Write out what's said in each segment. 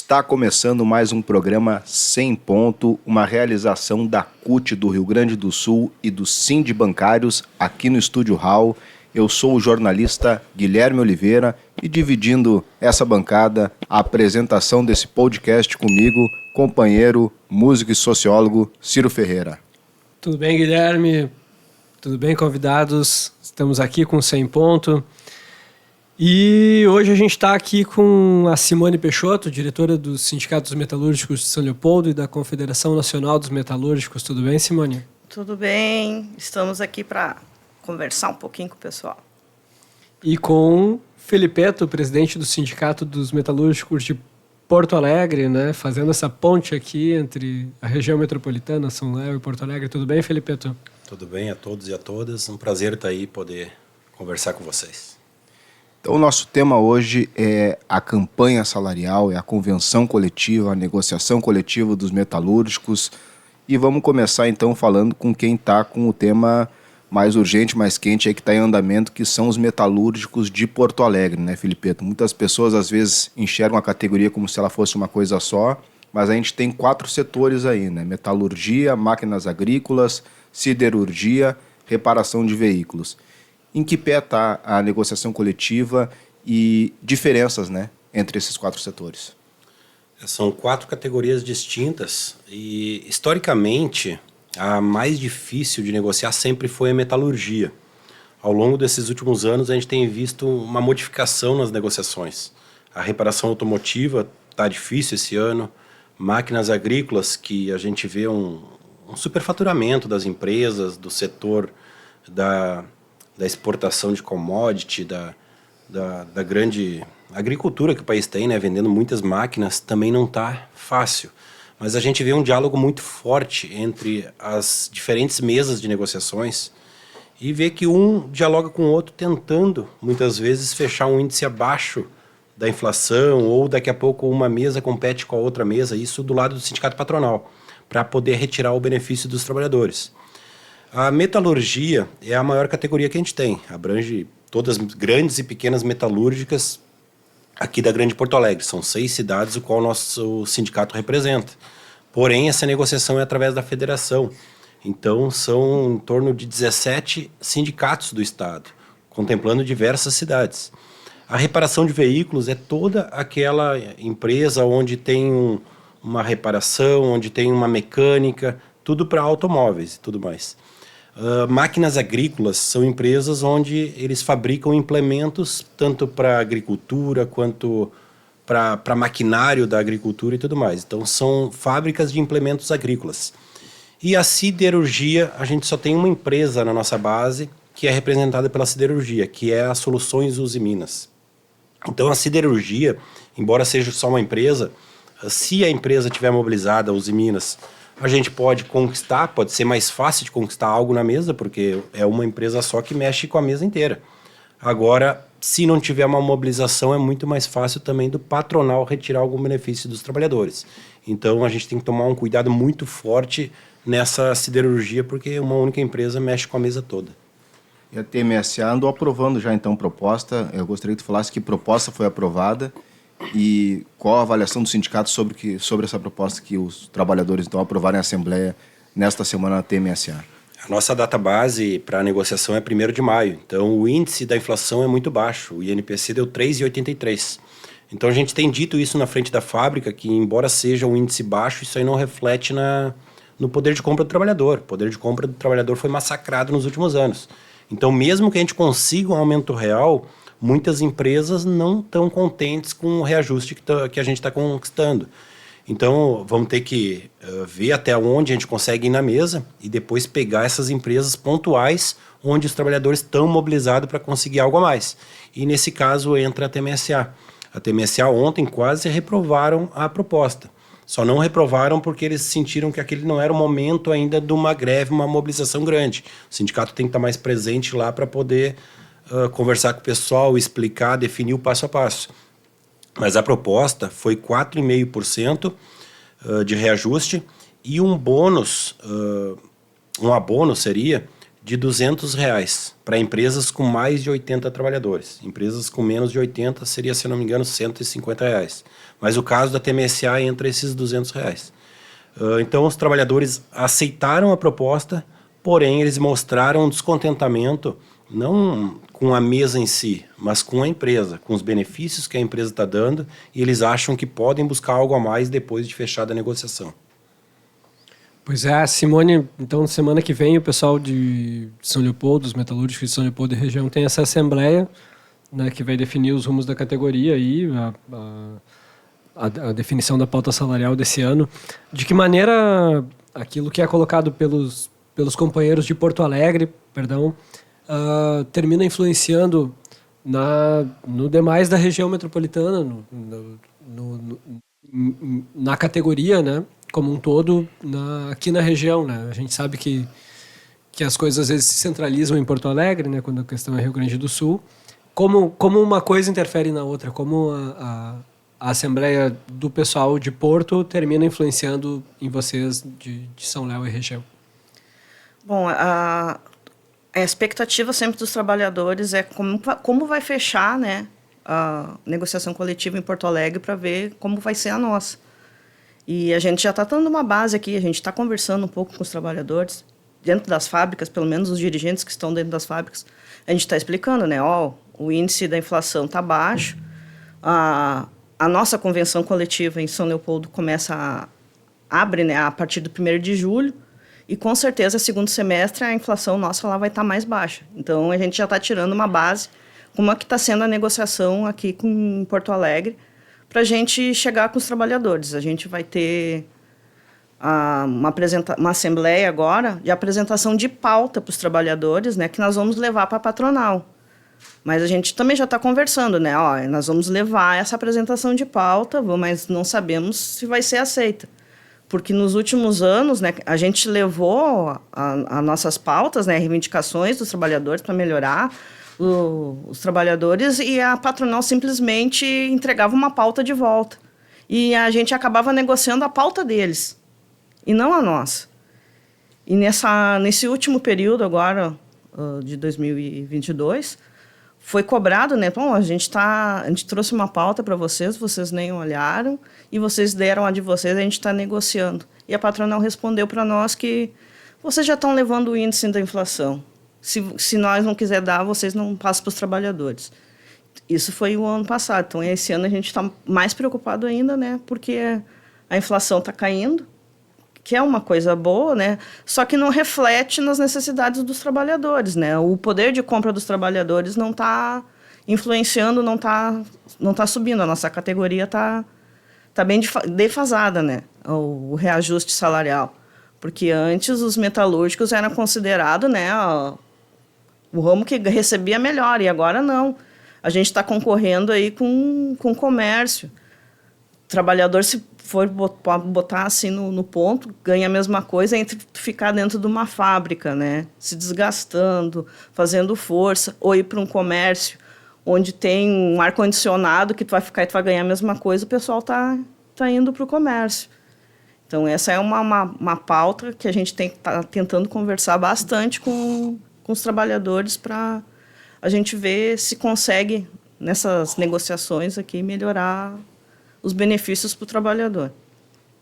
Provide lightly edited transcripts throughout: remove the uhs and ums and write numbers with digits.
Está começando mais um programa Sem Ponto, uma realização da CUT do Rio Grande do Sul e do Sind Bancários aqui no Estúdio Hall. Eu sou o jornalista Guilherme Oliveira e dividindo essa bancada, a apresentação desse podcast comigo, companheiro, músico e sociólogo Ciro Ferreira. Tudo bem, Guilherme? Tudo bem, convidados? Estamos aqui com o Sem Ponto. E hoje a gente está aqui com a Simone Peixoto, diretora dos Sindicatos Metalúrgicos de São Leopoldo e da Confederação Nacional dos Metalúrgicos. Tudo bem, Simone? Tudo bem. Estamos aqui para conversar um pouquinho com o pessoal. E com Felipeto, presidente do Sindicato dos Metalúrgicos de Porto Alegre, né? Fazendo essa ponte aqui entre a região metropolitana, São Léo e Porto Alegre. Tudo bem, Felipeto? Tudo bem a todos e a todas. Um prazer estar aí poder conversar com vocês. Então, o nosso tema hoje é a campanha salarial, é a convenção coletiva, a negociação coletiva dos metalúrgicos. E vamos começar, então, falando com quem está com o tema mais urgente, mais quente, que está em andamento, que são os metalúrgicos de Porto Alegre, né, Felipeto? Muitas pessoas, às vezes, enxergam a categoria como se ela fosse uma coisa só, mas a gente tem 4 setores aí, né? Metalurgia, máquinas agrícolas, siderurgia, reparação de veículos. Em que pé está a negociação coletiva e diferenças, né, entre esses 4 setores? São 4 categorias distintas e, historicamente, a mais difícil de negociar sempre foi a metalurgia. Ao longo desses últimos anos, a gente tem visto uma modificação nas negociações. A reparação automotiva está difícil esse ano, máquinas agrícolas, que a gente vê um superfaturamento das empresas, do setor da exportação de commodity, da grande agricultura que o país tem, né, vendendo muitas máquinas, também não está fácil. Mas a gente vê um diálogo muito forte entre as diferentes mesas de negociações e vê que um dialoga com o outro tentando, muitas vezes, fechar um índice abaixo da inflação, ou daqui a pouco uma mesa compete com a outra mesa, isso do lado do sindicato patronal, para poder retirar o benefício dos trabalhadores. A metalurgia é a maior categoria que a gente tem, abrange todas as grandes e pequenas metalúrgicas aqui da Grande Porto Alegre. São 6 cidades o qual o nosso sindicato representa. Porém, essa negociação é através da federação. Então, são em torno de 17 sindicatos do estado, contemplando diversas cidades. A reparação de veículos é toda aquela empresa onde tem uma reparação, onde tem uma mecânica, tudo para automóveis e tudo mais. Máquinas agrícolas são empresas onde eles fabricam implementos tanto para agricultura quanto para maquinário da agricultura e tudo mais. Então, são fábricas de implementos agrícolas. E a siderurgia, a gente só tem uma empresa na nossa base que é representada pela siderurgia, que é a Soluções Usiminas. Então, a siderurgia, embora seja só uma empresa, se a empresa tiver mobilizada, a Usiminas, a gente pode conquistar, pode ser mais fácil de conquistar algo na mesa, porque é uma empresa só que mexe com a mesa inteira. Agora, se não tiver uma mobilização, é muito mais fácil também do patronal retirar algum benefício dos trabalhadores. Então, a gente tem que tomar um cuidado muito forte nessa siderurgia, porque uma única empresa mexe com a mesa toda. E a TMSA andou aprovando já, então, proposta. Eu gostaria que tu falasse que proposta foi aprovada e qual a avaliação do sindicato sobre essa proposta que os trabalhadores então aprovaram em assembleia nesta semana na TMSA. A nossa data base para a negociação é 1º de maio, então o índice da inflação é muito baixo, o INPC deu 3,83. Então a gente tem dito isso na frente da fábrica, que embora seja um índice baixo, isso aí não reflete no poder de compra do trabalhador. O poder de compra do trabalhador foi massacrado nos últimos anos. Então mesmo que a gente consiga um aumento real, muitas empresas não estão contentes com o reajuste que a gente está conquistando. Então, vamos ter que ver até onde a gente consegue ir na mesa e depois pegar essas empresas pontuais onde os trabalhadores estão mobilizados para conseguir algo a mais. E, nesse caso, entra a TMSA. A TMSA ontem quase reprovaram a proposta. Só não reprovaram porque eles sentiram que aquele não era o momento ainda de uma greve, uma mobilização grande. O sindicato tem que estar mais presente lá para poder conversar com o pessoal, explicar, definir o passo a passo. Mas a proposta foi 4,5% de reajuste e um bônus, um abono seria de R$ 200 para empresas com mais de 80 trabalhadores. Empresas com menos de 80 seria, se não me engano, R$ 150. Mas o caso da TMSA entra esses R$ 200. Então, os trabalhadores aceitaram a proposta, porém, eles mostraram um descontentamento, não com a mesa em si, mas com a empresa, com os benefícios que a empresa está dando, e eles acham que podem buscar algo a mais depois de fechada a negociação. Pois é, Simone, então semana que vem o pessoal de São Leopoldo, os metalúrgicos de São Leopoldo e região, tem essa assembleia, né, que vai definir os rumos da categoria e a definição da pauta salarial desse ano. De que maneira aquilo que é colocado pelos companheiros de Porto Alegre, termina influenciando no demais da região metropolitana, na categoria, né, como um todo, aqui na região, né? A gente sabe que as coisas às vezes se centralizam em Porto Alegre, né, quando a questão é Rio Grande do Sul. Como uma coisa interfere na outra, como a assembleia do pessoal de Porto termina influenciando em vocês de São Léo e região? Bom, a expectativa sempre dos trabalhadores é como vai fechar, né, a negociação coletiva em Porto Alegre para ver como vai ser a nossa. E a gente já está dando uma base aqui, a gente está conversando um pouco com os trabalhadores, dentro das fábricas, pelo menos os dirigentes que estão dentro das fábricas, a gente está explicando, né, o índice da inflação está baixo, a nossa convenção coletiva em São Leopoldo abre, né, a partir do 1º de julho, e com certeza, segundo semestre, a inflação nossa lá vai estar mais baixa. Então, a gente já está tirando uma base, como é que está sendo a negociação aqui em Porto Alegre, para a gente chegar com os trabalhadores. A gente vai ter uma assembleia agora de apresentação de pauta para os trabalhadores, né, que nós vamos levar para a patronal. Mas a gente também já está conversando, né? Nós vamos levar essa apresentação de pauta, mas não sabemos se vai ser aceita. Porque nos últimos anos, né, a gente levou as nossas pautas, né, reivindicações dos trabalhadores para melhorar os trabalhadores, e a patronal simplesmente entregava uma pauta de volta. E a gente acabava negociando a pauta deles, e não a nossa. E nesse último período agora, de 2022, foi cobrado, né? Bom, a gente trouxe uma pauta para vocês nem olharam, e vocês deram a de vocês, a gente está negociando. E a patronal respondeu para nós que vocês já estão levando o índice da inflação. Se nós não quiser dar, vocês não passam para os trabalhadores. Isso foi o ano passado. Então, esse ano a gente está mais preocupado ainda, né? Porque a inflação está caindo, que é uma coisa boa, né? Só que não reflete nas necessidades dos trabalhadores, né? O poder de compra dos trabalhadores não está influenciando, não tá subindo. A nossa categoria está bem defasada, né? O reajuste salarial. Porque antes os metalúrgicos eram considerados, né, o ramo que recebia melhor, e agora não. A gente está concorrendo aí com o comércio. O trabalhador, se for botar assim no ponto, ganha a mesma coisa entre ficar dentro de uma fábrica, né, se desgastando, fazendo força, ou ir para um comércio onde tem um ar-condicionado que tu vai ficar e tu vai ganhar a mesma coisa, o pessoal tá indo para o comércio. Então, essa é uma pauta que a gente tem que estar tentando conversar bastante com os trabalhadores para a gente ver se consegue, nessas negociações aqui, melhorar os benefícios para o trabalhador.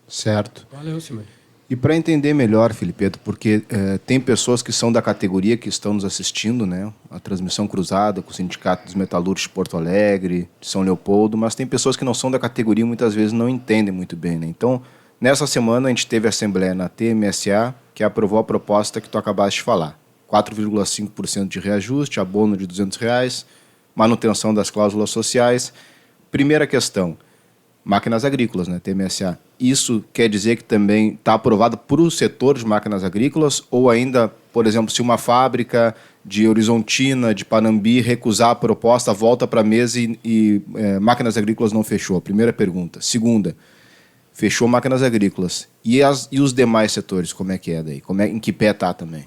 Certo. Valeu, Simone. E para entender melhor, Filipeto, porque tem pessoas que são da categoria que estão nos assistindo, né? A transmissão cruzada com o Sindicato dos Metalúrgicos de Porto Alegre, de São Leopoldo, mas tem pessoas que não são da categoria e muitas vezes não entendem muito bem, né? Então, nessa semana a gente teve a assembleia na TMSA, que aprovou a proposta que tu acabaste de falar. 4,5% de reajuste, abono de R$200, manutenção das cláusulas sociais. Primeira questão, máquinas agrícolas, né, TMSA. Isso quer dizer que também está aprovado para o setor de máquinas agrícolas, ou ainda, por exemplo, se uma fábrica de Horizontina, de Panambi, recusar a proposta, volta para a mesa e máquinas agrícolas não fechou? Primeira pergunta. Segunda, fechou máquinas agrícolas. E os demais setores, como é que é daí? Em que pé está também?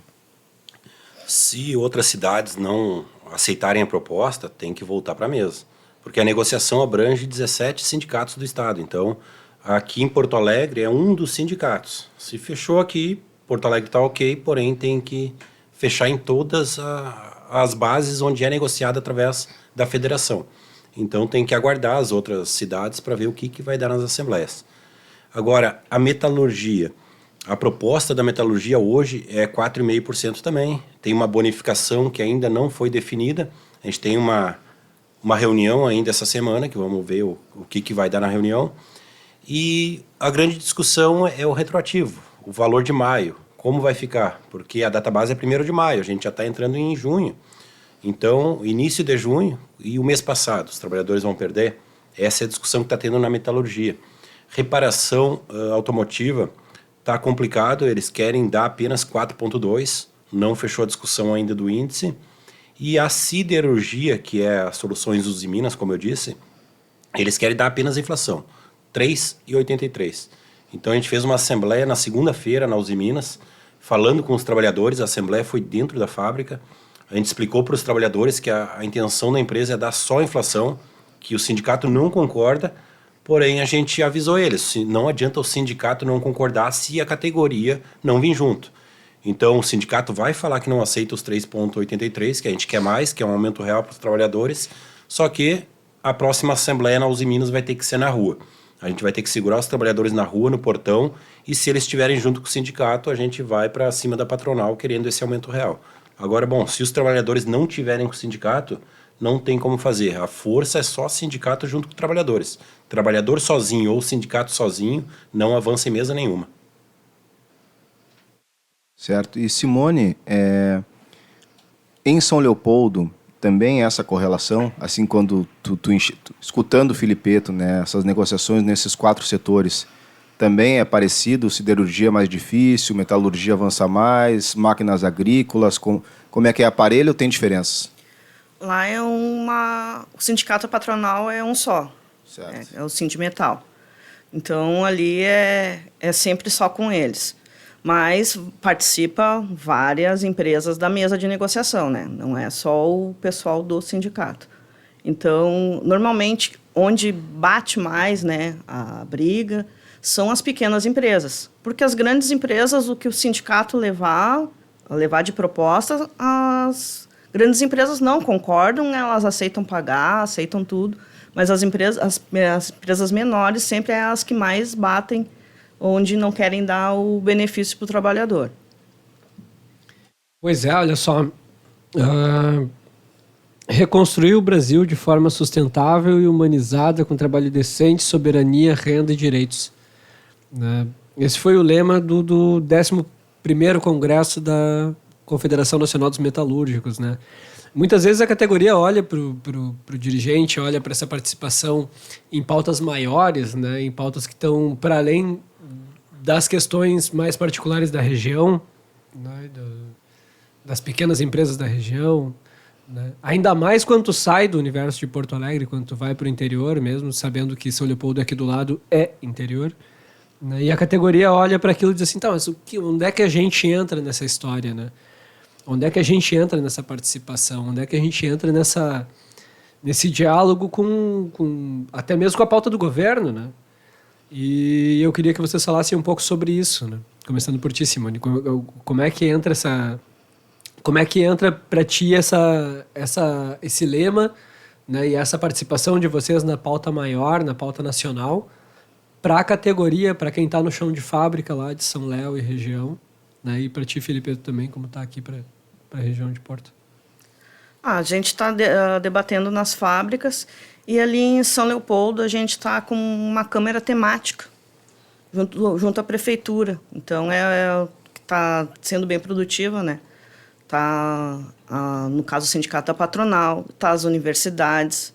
Se outras cidades não aceitarem a proposta, tem que voltar para a mesa. Porque a negociação abrange 17 sindicatos do estado. Então, aqui em Porto Alegre é um dos sindicatos. Se fechou aqui, Porto Alegre está ok, porém tem que fechar em todas as bases onde é negociado através da federação. Então tem que aguardar as outras cidades para ver o que vai dar nas assembleias. Agora, a metalurgia. A proposta da metalurgia hoje é 4,5% também. Tem uma bonificação que ainda não foi definida. A gente tem uma reunião ainda essa semana, que vamos ver o que vai dar na reunião. E a grande discussão é o retroativo, o valor de maio. Como vai ficar? Porque a database é 1º de maio, a gente já está entrando em junho. Então, início de junho e o mês passado, os trabalhadores vão perder. Essa é a discussão que está tendo na metalurgia. Reparação automotiva está complicado, eles querem dar apenas 4,2, não fechou a discussão ainda do índice. E a siderurgia, que é a Soluções Usiminas, como eu disse, eles querem dar apenas a inflação, 3,83. Então a gente fez uma assembleia na segunda-feira na Usiminas, falando com os trabalhadores, a assembleia foi dentro da fábrica, a gente explicou para os trabalhadores que a intenção da empresa é dar só a inflação, que o sindicato não concorda, porém a gente avisou eles, não adianta o sindicato não concordar se a categoria não vir junto. Então o sindicato vai falar que não aceita os 3,83, que a gente quer mais, que é um aumento real para os trabalhadores, só que a próxima assembleia na Usiminas vai ter que ser na rua. A gente vai ter que segurar os trabalhadores na rua, no portão, e se eles estiverem junto com o sindicato, a gente vai para cima da patronal querendo esse aumento real. Agora, bom, se os trabalhadores não tiverem com o sindicato, não tem como fazer. A força é só sindicato junto com trabalhadores. Trabalhador sozinho ou sindicato sozinho não avança em mesa nenhuma. Certo. E Simone, em São Leopoldo, também essa correlação, assim, quando escutando o Filipeto, né, essas negociações nesses 4 setores, também é parecido, siderurgia mais difícil, metalurgia avança mais, máquinas agrícolas, como é que é aparelho, tem diferenças? Lá o sindicato patronal é um só, Certo. é o Sindimetal. Então, ali é sempre só com eles. Mas participa várias empresas da mesa de negociação, né? Não é só o pessoal do sindicato. Então, normalmente, onde bate mais, né, a briga são as pequenas empresas. Porque as grandes empresas, o que o sindicato levar de proposta, as grandes empresas não concordam, elas aceitam pagar, aceitam tudo. Mas as empresas menores sempre é as que mais batem, onde não querem dar o benefício para o trabalhador. Pois é, olha só. Reconstruir o Brasil de forma sustentável e humanizada, com trabalho decente, soberania, renda e direitos. Né? Esse foi o lema do 11º Congresso da Confederação Nacional dos Metalúrgicos. Né? Muitas vezes a categoria olha para o dirigente, olha para essa participação em pautas maiores, né? Em pautas que estão para além das questões mais particulares da região, né? Das pequenas empresas da região, né? Ainda mais quando tu sai do universo de Porto Alegre, quando tu vai para o interior, mesmo sabendo que São Leopoldo aqui do lado é interior, né? E a categoria olha para aquilo e diz assim, tá, mas onde é que a gente entra nessa história, né? Onde é que a gente entra nessa participação? Onde é que a gente entra nesse diálogo com até mesmo com a pauta do governo, né? E eu queria que vocês falassem um pouco sobre isso, né? Começando por ti, Simone. Como é que entra para ti esse lema, né? E essa participação de vocês na pauta maior, na pauta nacional, para a categoria, para quem está no chão de fábrica lá de São Léo e região, né? E para ti, Filipe, também, como está aqui para a região de Porto? A gente está debatendo nas fábricas e ali em São Leopoldo a gente está com uma câmara temática junto à prefeitura. Então está sendo bem produtiva, né? Tá, no caso, o sindicato da patronal, tá as universidades,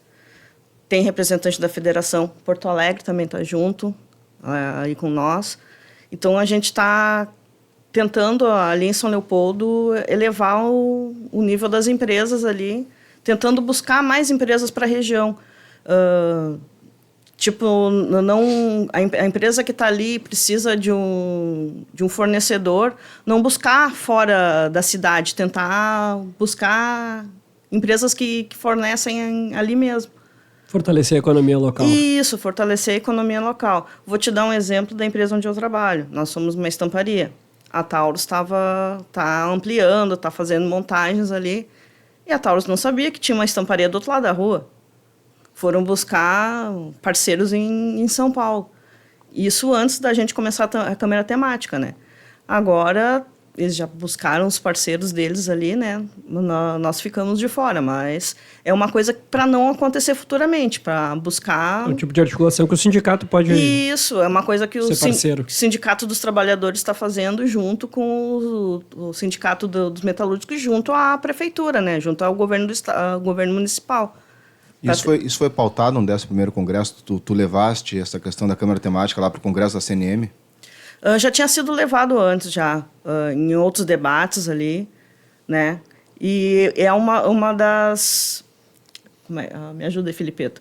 tem representante da federação, Porto Alegre também está junto aí com nós. Então a gente está tentando ali em São Leopoldo elevar o nível das empresas ali, tentando buscar mais empresas para a região. A empresa que está ali precisa de um fornecedor, não buscar fora da cidade, tentar buscar empresas que fornecem ali mesmo. Fortalecer a economia local. Isso, fortalecer a economia local. Vou te dar um exemplo da empresa onde eu trabalho. Nós somos uma estamparia. a Taurus tá ampliando, tá fazendo montagens ali. E a Taurus não sabia que tinha uma estamparia do outro lado da rua. Foram buscar parceiros em São Paulo. Isso antes da gente começar a câmera temática, né? Agora, eles já buscaram os parceiros deles ali, né? Nós ficamos de fora, mas é uma coisa para não acontecer futuramente, para buscar... É um tipo de articulação que o sindicato pode... Isso, é uma coisa que o parceiro. Sindicato dos Trabalhadores está fazendo junto com o Sindicato dos Metalúrgicos, junto à Prefeitura, né? Junto ao governo, ao governo municipal. Isso foi pautado no 11º Congresso? Tu levaste essa questão da Câmara Temática lá para o Congresso da CNM? Já tinha sido levado antes, em outros debates ali, né? E é uma das... me ajuda aí, Filipeto.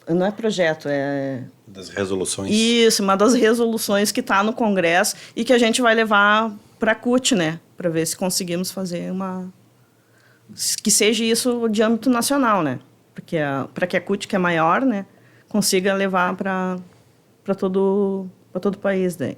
Não é projeto, é... Das resoluções. Isso, uma das resoluções que está no Congresso e que a gente vai levar para a CUT, né? Para ver se conseguimos fazer que seja isso de âmbito nacional, né? Porque para que a CUT, que é maior, né, consiga levar para todo o país daí.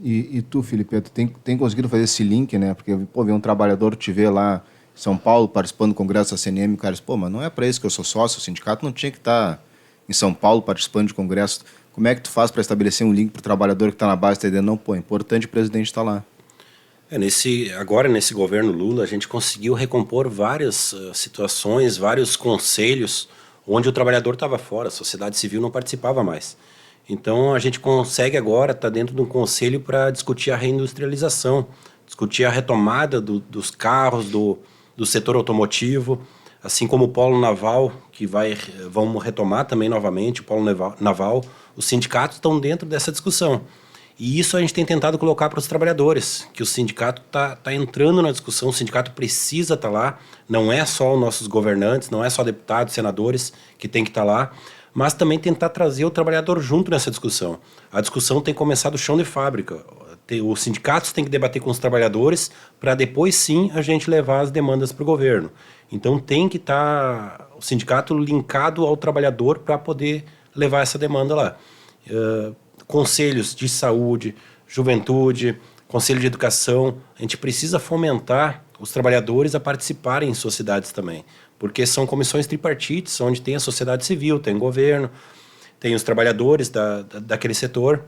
E tu, Filipe, tu tem conseguido fazer esse link, né? Porque, pô, ver um trabalhador te ver lá em São Paulo participando do Congresso da CNM, o cara diz, pô, mas não é para isso que eu sou sócio, o sindicato não tinha que estar em São Paulo participando de congresso. Como é que tu faz para estabelecer um link para o trabalhador que está na base, tá dizendo, não, pô, é importante o presidente estar lá? Agora, nesse governo Lula, a gente conseguiu recompor várias situações, vários conselhos onde o trabalhador estava fora, a sociedade civil não participava mais. Então, a gente consegue agora estar dentro de um conselho para discutir a reindustrialização, discutir a retomada dos carros, do setor automotivo, assim como o polo naval, que vamos retomar também novamente, o polo naval. Os sindicatos estão dentro dessa discussão. E isso a gente tem tentado colocar para os trabalhadores, que o sindicato está entrando na discussão, o sindicato precisa estar lá, não é só os nossos governantes, não é só deputados, senadores que tem que estar lá, mas também tentar trazer o trabalhador junto nessa discussão. A discussão tem que começar do chão de fábrica. Os sindicatos têm que debater com os trabalhadores para depois sim a gente levar as demandas para o governo. Então tem que estar o sindicato linkado ao trabalhador para poder levar essa demanda lá. Conselhos de saúde, juventude, conselho de educação, a gente precisa fomentar os trabalhadores a participarem em sociedades também, porque são comissões tripartites, onde tem a sociedade civil, tem o governo, tem os trabalhadores daquele setor.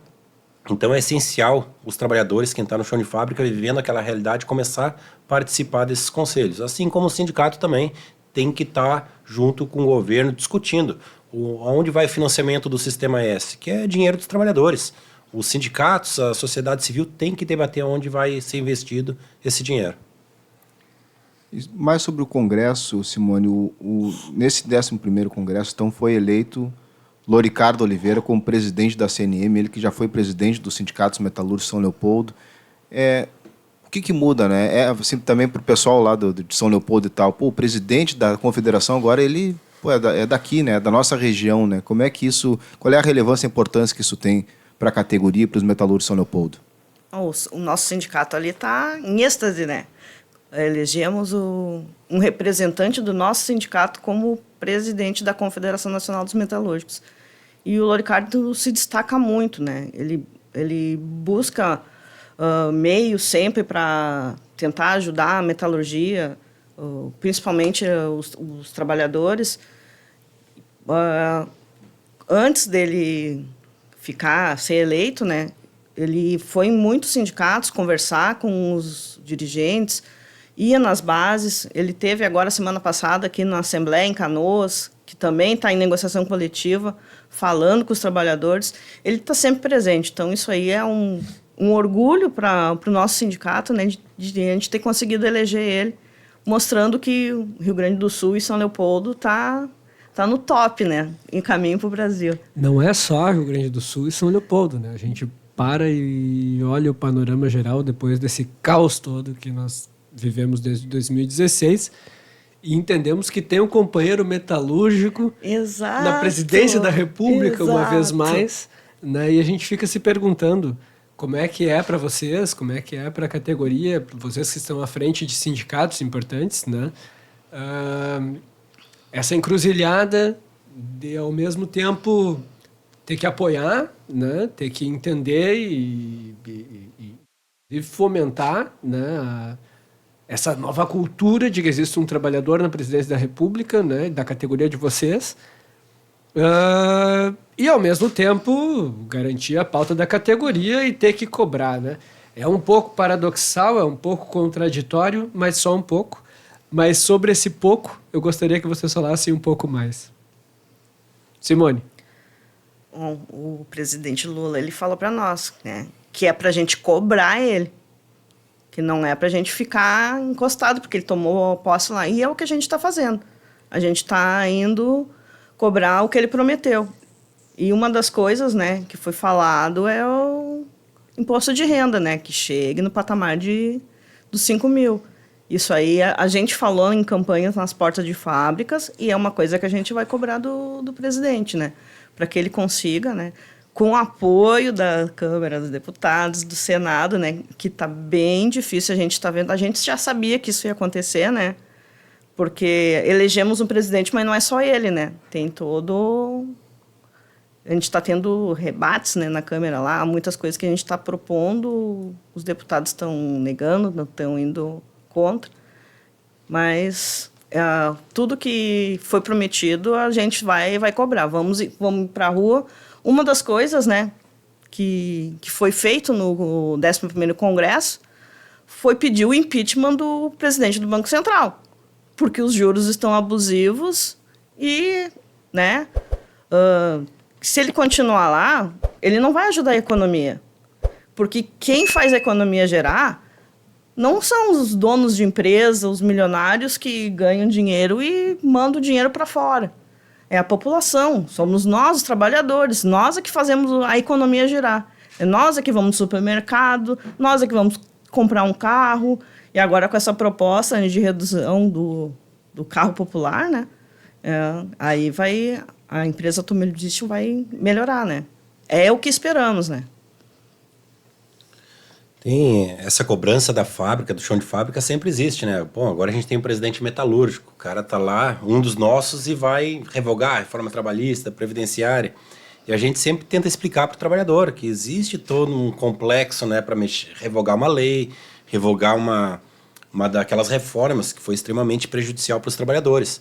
Então é essencial os trabalhadores, quem está no chão de fábrica, vivendo aquela realidade, começar a participar desses conselhos. Assim como o sindicato também tem que estar junto com o governo discutindo aonde vai o financiamento do Sistema S, que é dinheiro dos trabalhadores. Os sindicatos, a sociedade civil tem que debater onde vai ser investido esse dinheiro. Mais sobre o Congresso, Simone, nesse 11º Congresso, então, foi eleito Loricardo Oliveira como presidente da CNM, ele que já foi presidente dos Sindicatos Metalúrgicos São Leopoldo. O que muda, né? Assim, também para o pessoal lá de São Leopoldo e tal, pô, o presidente da confederação agora, ele é daqui, né? Da nossa região, né? Como é que qual é a relevância e a importância que isso tem para a categoria e para os metalúrgicos de São Leopoldo? O nosso sindicato ali está em êxtase, né? Elegemos um representante do nosso sindicato como presidente da Confederação Nacional dos Metalúrgicos. E o Loricardo se destaca muito, né? Ele busca meios sempre para tentar ajudar a metalurgia, principalmente os trabalhadores. Antes dele ser eleito, né? Ele foi em muitos sindicatos conversar com os dirigentes, ia nas bases. Ele teve agora, semana passada, aqui na Assembleia, em Canoas, que também está em negociação coletiva, falando com os trabalhadores. Ele está sempre presente. Então, isso aí é um orgulho para o nosso sindicato, né, de a gente ter conseguido eleger ele, mostrando que o Rio Grande do Sul e São Leopoldo tá no top, né, em caminho para o Brasil. Não é só Rio Grande do Sul e São Leopoldo, né? A gente para e olha o panorama geral depois desse caos todo que nós vivemos desde 2016 e entendemos que tem um companheiro metalúrgico na presidência da República, uma vez mais, né? E a gente fica se perguntando como é que é para vocês, como é que é para a categoria, vocês que estão à frente de sindicatos importantes, né? Essa encruzilhada de, ao mesmo tempo, ter que apoiar, né? Ter que entender e fomentar, né? Essa nova cultura de que existe um trabalhador na presidência da República, né? Da categoria de vocês. E, ao mesmo tempo, garantir a pauta da categoria e ter que cobrar, né? É um pouco paradoxal, é um pouco contraditório, mas só um pouco. Mas sobre esse pouco, eu gostaria que vocês falassem um pouco mais. Simone. Bom, o presidente Lula, ele falou para nós, né, que é para a gente cobrar ele, que não é para a gente ficar encostado, porque ele tomou posse lá. E é o que a gente está fazendo. A gente está indo cobrar o que ele prometeu. E uma das coisas, né, que foi falado é o imposto de renda, né, que chegue no patamar dos 5 mil. Isso aí a gente falou em campanhas nas portas de fábricas e é uma coisa que a gente vai cobrar do presidente, né, para que ele consiga, né, com o apoio da Câmara dos Deputados, do Senado, né, que está bem difícil, a gente está vendo, a gente já sabia que isso ia acontecer, né, porque elegemos um presidente, mas não é só ele, né, tem todo... A gente está tendo rebates, né, na Câmara lá, há muitas coisas que a gente está propondo, os deputados estão negando, não estão indo contra, mas tudo que foi prometido a gente vai cobrar. Vamos para a rua. Uma das coisas, né, que foi feito no 11º Congresso foi pedir o impeachment do presidente do Banco Central, porque os juros estão abusivos e, né, se ele continuar lá, ele não vai ajudar a economia. Porque quem faz a economia gerar não são os donos de empresa, os milionários que ganham dinheiro e mandam o dinheiro para fora. É a população, somos nós, os trabalhadores, nós é que fazemos a economia girar. É nós é que vamos no supermercado, nós é que vamos comprar um carro. E agora com essa proposta de redução do carro popular, né? Aí a empresa automobilística vai melhorar, né? É o que esperamos, né? Tem essa cobrança da fábrica, do chão de fábrica, sempre existe, né? Bom, agora a gente tem um presidente metalúrgico, o cara tá lá, um dos nossos, e vai revogar a reforma trabalhista, previdenciária. E a gente sempre tenta explicar para o trabalhador que existe todo um complexo, né, para revogar uma lei, revogar uma daquelas reformas que foi extremamente prejudicial para os trabalhadores.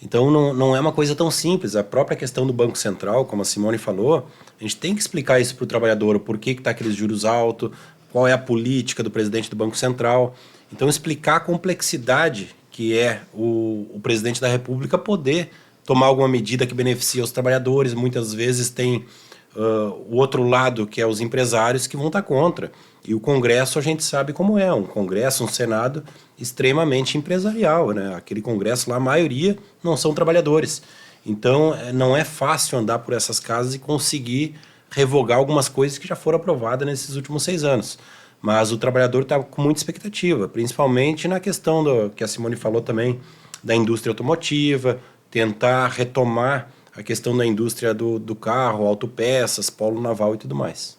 Então não é uma coisa tão simples. A própria questão do Banco Central, como a Simone falou, a gente tem que explicar isso para o trabalhador, o porquê que está aqueles juros altos, qual é a política do presidente do Banco Central. Então explicar a complexidade que é o presidente da República poder tomar alguma medida que beneficie os trabalhadores. Muitas vezes tem o outro lado, que é os empresários, que vão estar contra. E o Congresso a gente sabe como é, um Congresso, um Senado extremamente empresarial, né? Aquele Congresso lá, a maioria não são trabalhadores. Então não é fácil andar por essas casas e conseguir revogar algumas coisas que já foram aprovadas nesses últimos 6 anos. Mas o trabalhador está com muita expectativa, principalmente na questão que a Simone falou também, da indústria automotiva, tentar retomar a questão da indústria do carro, autopeças, polo naval e tudo mais.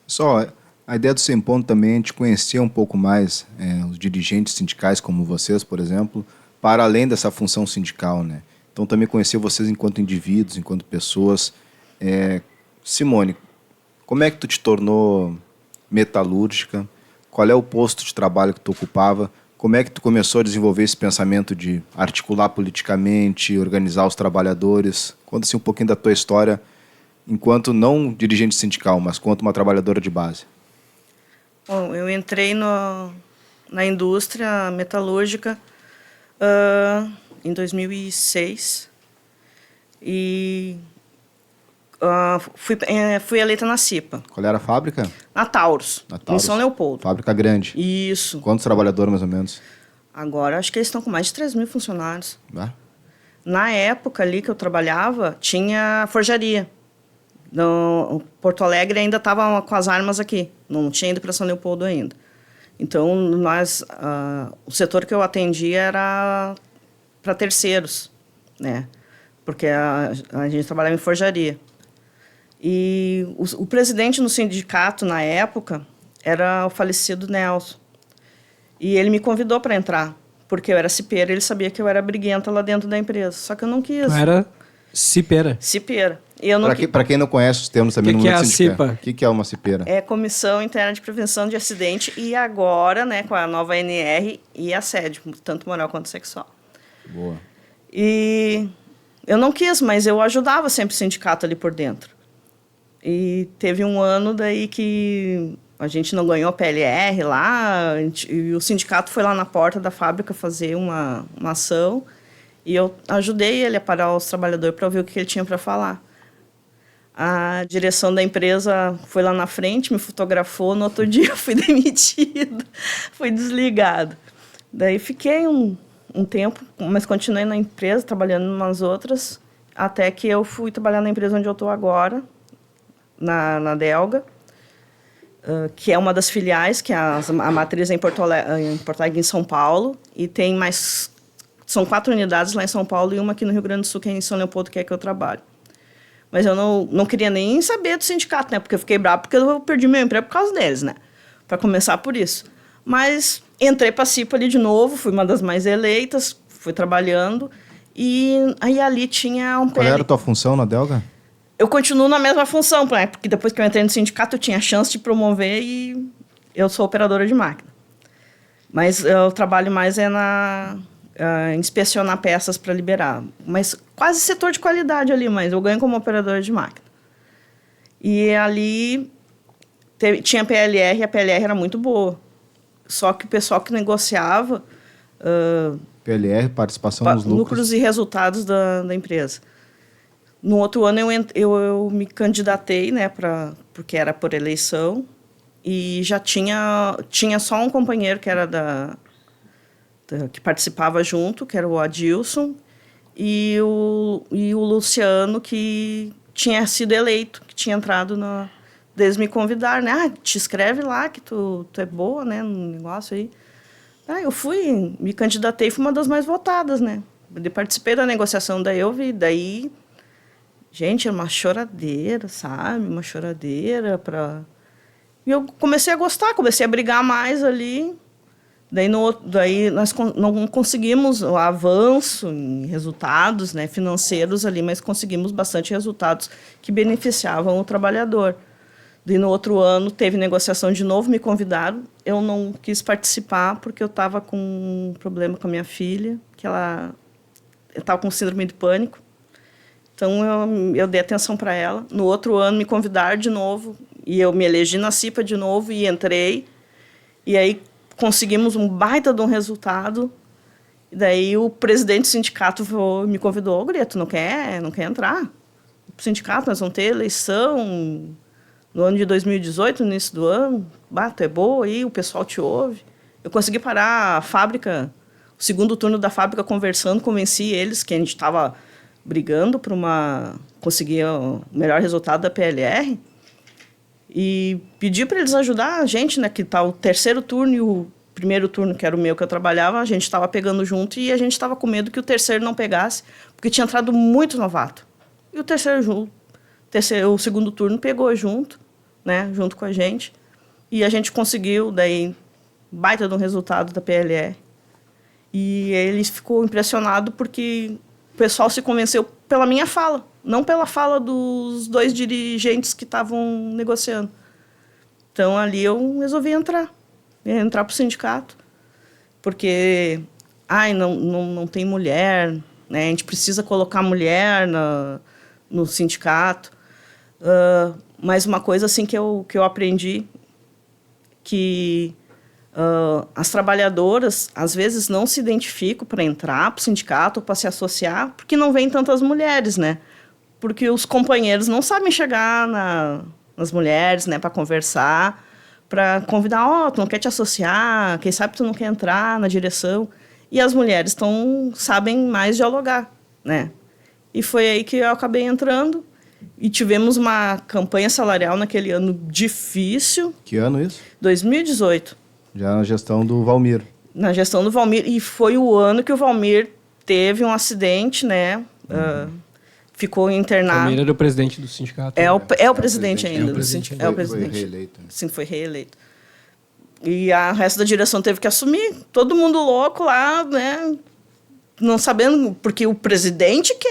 Só a ideia do Sem Ponto também é a gente conhecer um pouco mais os dirigentes sindicais como vocês, por exemplo, para além dessa função sindical, né? Então também conhecer vocês enquanto indivíduos, enquanto pessoas. Simone, como é que tu te tornou metalúrgica? Qual é o posto de trabalho que tu ocupava? Como é que tu começou a desenvolver esse pensamento de articular politicamente, organizar os trabalhadores? Conta-se um pouquinho da tua história enquanto não dirigente sindical, mas quanto uma trabalhadora de base. Bom, eu entrei na indústria metalúrgica em 2006 e fui eleita na CIPA. Qual era a fábrica? Na Taurus, em São Leopoldo. Fábrica grande. Isso. Quantos trabalhadores, mais ou menos? Agora, acho que eles estão com mais de 3 mil funcionários. Ah. Na época ali que eu trabalhava, tinha forjaria. No Porto Alegre ainda estava com as armas aqui. Não tinha ido para São Leopoldo ainda. Então, o setor que eu atendia era para terceiros, né? Porque a gente trabalhava em forjaria. E o presidente no sindicato, na época, era o falecido Nelson. E ele me convidou para entrar, porque eu era cipeira, ele sabia que eu era briguenta lá dentro da empresa. Só que eu não quis. Tu era cipeira? Cipeira. Eu não... Para quem não conhece os termos também Que no que mundo é a sindical. CIPA? O que é uma cipeira? É Comissão Interna de Prevenção de Acidente e agora, né, com a nova ANR e assédio, tanto moral quanto sexual. Boa. E eu não quis, mas eu ajudava sempre o sindicato ali por dentro. E teve um ano daí que a gente não ganhou a PLR lá, e o sindicato foi lá na porta da fábrica fazer uma ação, e eu ajudei ele a parar os trabalhadores para ouvir o que ele tinha para falar. A direção da empresa foi lá na frente, me fotografou, no outro dia eu fui demitido, fui desligado. Daí fiquei um tempo, mas continuei na empresa, trabalhando em umas outras, até que eu fui trabalhar na empresa onde eu estou agora, na Delga, que é uma das filiais, que a matriz é em Porto Alegre, em São Paulo, e tem mais... São 4 unidades lá em São Paulo e uma aqui no Rio Grande do Sul, que é em São Leopoldo, que é que eu trabalho. Mas eu não queria nem saber do sindicato, né? Porque eu fiquei bravo porque eu perdi meu emprego por causa deles, né? Para começar por isso. Mas entrei para a CIPA ali de novo, fui uma das mais eleitas, fui trabalhando, e aí ali tinha um... Qual era a tua função na Delga? Eu continuo na mesma função, né? Porque depois que eu entrei no sindicato, eu tinha a chance de promover e eu sou operadora de máquina. Mas eu trabalho mais inspecionar peças para liberar. Mas quase setor de qualidade ali, mas eu ganho como operadora de máquina. E ali tinha PLR e a PLR era muito boa. Só que o pessoal que negociava... PLR, participação nos lucros e resultados da empresa. No outro ano eu me candidatei, né, porque era por eleição, e já tinha só um companheiro que era que participava junto, que era o Adilson, e o Luciano, que tinha sido eleito, que tinha entrado na... Eles me convidaram, né? Ah, te escreve lá que tu é boa, né, no negócio aí. Eu fui, me candidatei, fui uma das mais votadas, né? Eu participei da negociação da EUV, daí... Gente, era uma choradeira, sabe? Uma choradeira para... E eu comecei a gostar, comecei a brigar mais ali. Daí nós não conseguimos o avanço em resultados, né, financeiros ali, mas conseguimos bastante resultados que beneficiavam o trabalhador. Daí no outro ano teve negociação de novo, me convidaram. Eu não quis participar porque eu estava com um problema com a minha filha, que eu estava com síndrome de pânico. Então, eu dei atenção para ela. No outro ano, me convidaram de novo. E eu me elegi na CIPA de novo e entrei. E aí, conseguimos um baita de um resultado. E daí, o presidente do sindicato me convidou. Guria, tu não quer entrar? O sindicato, nós vamos ter eleição no ano de 2018, no início do ano. Tu é boa aí, o pessoal te ouve. Eu consegui parar a fábrica, o segundo turno da fábrica, conversando, convenci eles que a gente estava... brigando para conseguir o melhor resultado da PLR, e pedi para eles ajudar a gente, né, que tá o terceiro turno e o primeiro turno, que era o meu que eu trabalhava, a gente estava pegando junto e a gente estava com medo que o terceiro não pegasse, porque tinha entrado muito novato. E o segundo turno pegou junto, né, junto com a gente, e a gente conseguiu, daí, baita de um resultado da PLR. E ele ficou impressionado porque... O pessoal se convenceu pela minha fala, não pela fala dos 2 dirigentes que estavam negociando. Então, ali eu resolvi entrar para o sindicato, porque não tem mulher, né? A gente precisa colocar mulher no sindicato. Mas uma coisa assim que eu aprendi, que... as trabalhadoras, às vezes, não se identificam para entrar para o sindicato ou para se associar, porque não vêm tantas mulheres, né? Porque os companheiros não sabem chegar nas mulheres, né, para conversar, para convidar, tu não quer te associar, quem sabe tu não quer entrar na direção. E as mulheres sabem mais dialogar, né? E foi aí que eu acabei entrando e tivemos uma campanha salarial naquele ano difícil. Que ano isso? 2018. Já na gestão do Valmir. Na gestão do Valmir. E foi o ano que o Valmir teve um acidente, né? Ficou internado. O Valmir era o presidente do sindicato. É o presidente ainda. É o presidente. Foi reeleito. Sim, foi reeleito. E o resto da direção teve que assumir. Todo mundo louco lá, né? Não sabendo, porque o presidente que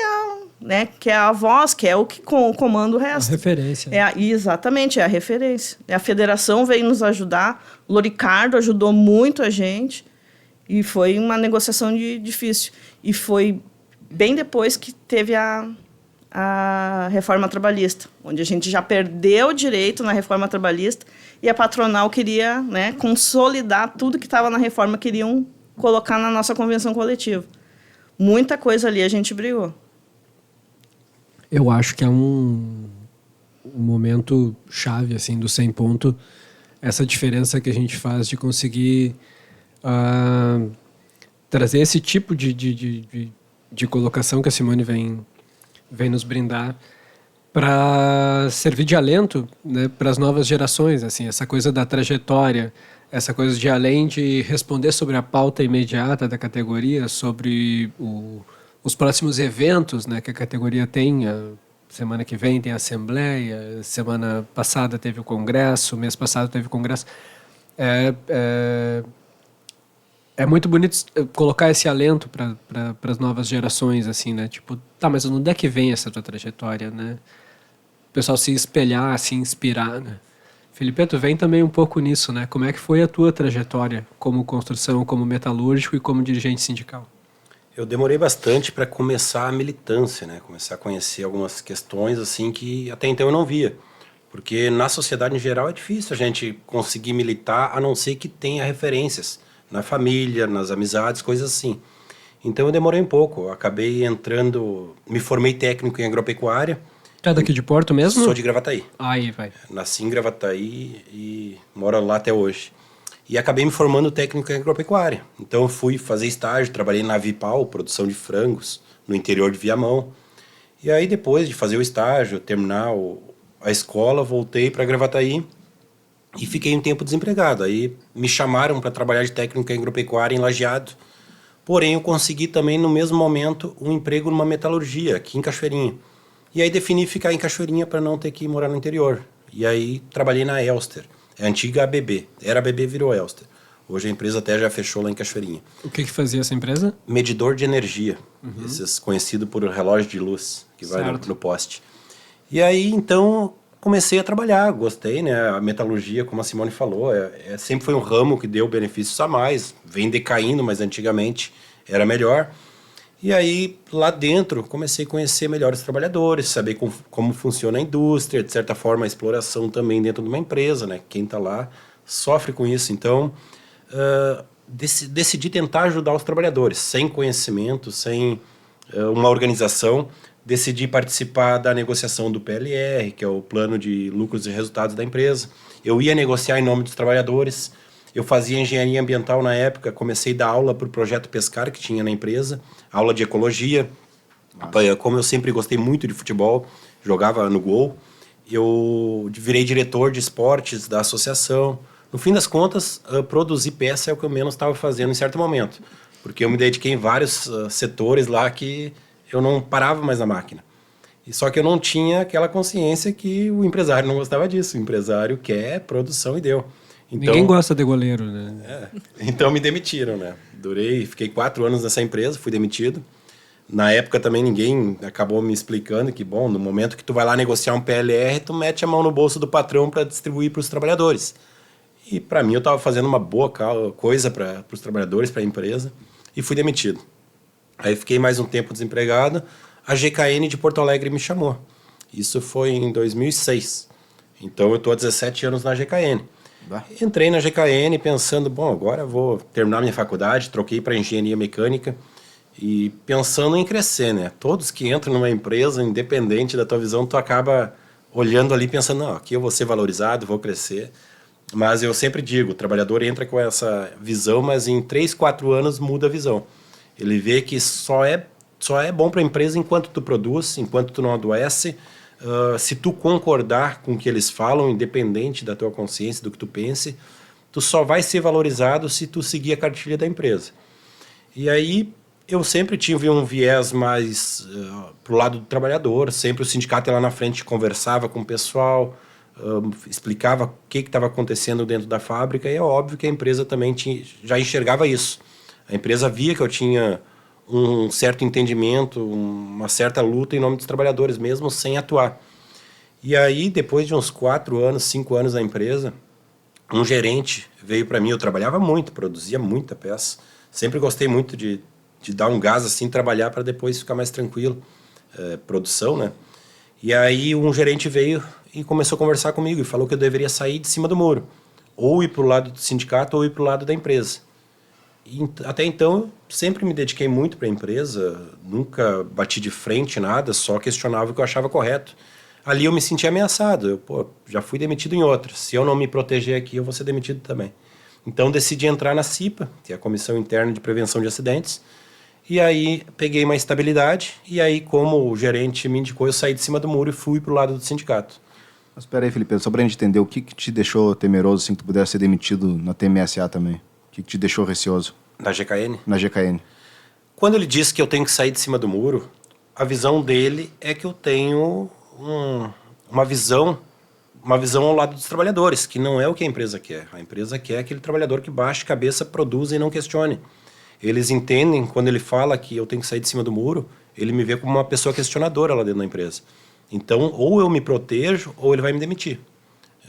né, que é a voz, que é o que comanda o A resto. referência. Exatamente, é a referência. A federação veio nos ajudar, o Loricardo ajudou muito a gente, e foi uma negociação difícil. E foi bem depois que teve a reforma trabalhista, onde a gente já perdeu o direito na reforma trabalhista e a patronal queria, né, consolidar tudo que estava na reforma, queriam colocar na nossa convenção coletiva. Muita coisa ali a gente brigou. Eu acho que é um momento chave assim, do 100 ponto, essa diferença que a gente faz de conseguir trazer esse tipo de colocação que a Simone vem nos brindar para servir de alento, né, para as novas gerações, assim, essa coisa da trajetória, essa coisa de além de responder sobre a pauta imediata da categoria, sobre os próximos eventos, né, que a categoria tem. Semana que vem tem a assembleia, semana passada teve o congresso, mês passado teve o congresso. É muito bonito colocar esse alento para as novas gerações, assim, né? Tipo, tá, mas onde é que vem essa tua trajetória, né? O pessoal se espelhar, se inspirar, né? Felipe, tu vem também um pouco nisso, né? Como é que foi a tua trajetória como construção, como metalúrgico e como dirigente sindical? Eu demorei bastante para começar a militância, né? Começar a conhecer algumas questões assim que até então eu não via. Porque na sociedade em geral é difícil a gente conseguir militar, a não ser que tenha referências na família, nas amizades, coisas assim. Então eu demorei um pouco, eu acabei entrando, me formei técnico em agropecuária. Tu é daqui de Porto mesmo? Sou de Gravataí. Aí, vai. Nasci em Gravataí e moro lá até hoje. E acabei me formando técnico em agropecuária. Então eu fui fazer estágio, trabalhei na Vipal, produção de frangos, no interior de Viamão. E aí depois de fazer o estágio, terminar a escola, voltei para Gravataí e fiquei um tempo desempregado. Aí me chamaram para trabalhar de técnico em agropecuária em Lajeado. Porém eu consegui também no mesmo momento um emprego numa metalurgia aqui em Cachoeirinha. E aí defini ficar em Cachoeirinha para não ter que morar no interior. E aí trabalhei na Elster. É a antiga ABB. Era ABB, virou Elster. Hoje a empresa até já fechou lá em Cachoeirinha. O que fazia essa empresa? Medidor de energia. Esses conhecido por relógio de luz, que vai no poste. E aí, então, comecei a trabalhar. Gostei, né? A metalurgia, como a Simone falou, sempre foi um ramo que deu benefícios a mais. Vem decaindo, mas antigamente era melhor. E aí, lá dentro, comecei a conhecer melhor os trabalhadores, saber como funciona a indústria, de certa forma a exploração também dentro de uma empresa, né? Quem está lá sofre com isso. Então, decidi tentar ajudar os trabalhadores, sem conhecimento, sem uma organização. Decidi participar da negociação do PLR, que é o Plano de Lucros e Resultados da empresa. Eu ia negociar em nome dos trabalhadores. Eu fazia engenharia ambiental na época, comecei a dar aula para o projeto Pescar que tinha na empresa, aula de ecologia. Nossa. Como eu sempre gostei muito de futebol, jogava no gol, eu virei diretor de esportes da associação. No fim das contas, produzir peça é o que eu menos estava fazendo em certo momento, porque eu me dediquei em vários setores lá que eu não parava mais na máquina. E só que eu não tinha aquela consciência que o empresário não gostava disso. O empresário quer produção e deu. Então, ninguém gosta de goleiro, né? Então me demitiram, né? Fiquei 4 anos nessa empresa, fui demitido. Na época também ninguém acabou me explicando que, bom, no momento que tu vai lá negociar um PLR, tu mete a mão no bolso do patrão para distribuir para os trabalhadores. E para mim eu estava fazendo uma boa coisa para os trabalhadores, para a empresa, e fui demitido. Aí fiquei mais um tempo desempregado, a GKN de Porto Alegre me chamou. Isso foi em 2006. Então eu estou há 17 anos na GKN. Entrei na GKN pensando, bom, agora vou terminar minha faculdade, troquei para engenharia mecânica e pensando em crescer, né? Todos que entram numa empresa, independente da tua visão, tu acaba olhando ali pensando, não, aqui eu vou ser valorizado, vou crescer. Mas eu sempre digo, o trabalhador entra com essa visão, mas em 3, 4 anos muda a visão. Ele vê que só é bom para a empresa enquanto tu produz, enquanto tu não adoece. Se tu concordar com o que eles falam, independente da tua consciência, do que tu pense, tu só vai ser valorizado se tu seguir a cartilha da empresa. E aí eu sempre tive um viés mais pro lado do trabalhador, sempre o sindicato ia lá na frente, conversava com o pessoal, explicava o que estava acontecendo dentro da fábrica, e é óbvio que a empresa também já enxergava isso. A empresa via que eu tinha um certo entendimento, uma certa luta em nome dos trabalhadores, mesmo sem atuar. E aí, depois de uns 4 anos, 5 anos na empresa, um gerente veio para mim. Eu trabalhava muito, produzia muita peça. Sempre gostei muito de dar um gás assim, trabalhar para depois ficar mais tranquilo. Produção, né? E aí um gerente veio e começou a conversar comigo e falou que eu deveria sair de cima do muro. Ou ir para o lado do sindicato ou ir para o lado da empresa. E até então, eu sempre me dediquei muito para a empresa. Nunca bati de frente, nada. Só questionava o que eu achava correto. Ali eu me senti ameaçado. Já fui demitido em outra. Se eu não me proteger aqui, eu vou ser demitido também. Então, decidi entrar na CIPA, que é a Comissão Interna de Prevenção de Acidentes. E aí, peguei uma estabilidade. E aí, como o gerente me indicou, eu saí de cima do muro e fui para o lado do sindicato. Mas espera aí, Felipe, só para a gente entender, o que te deixou temeroso, assim, que tu pudesse ser demitido na TMSA também? O que te deixou receoso? Na GKN? Na GKN. Quando ele disse que eu tenho que sair de cima do muro, a visão dele é que eu tenho uma visão ao lado dos trabalhadores, que não é o que a empresa quer. A empresa quer aquele trabalhador que baixe cabeça, produza e não questione. Eles entendem, quando ele fala que eu tenho que sair de cima do muro, ele me vê como uma pessoa questionadora lá dentro da empresa. Então, ou eu me protejo, ou ele vai me demitir.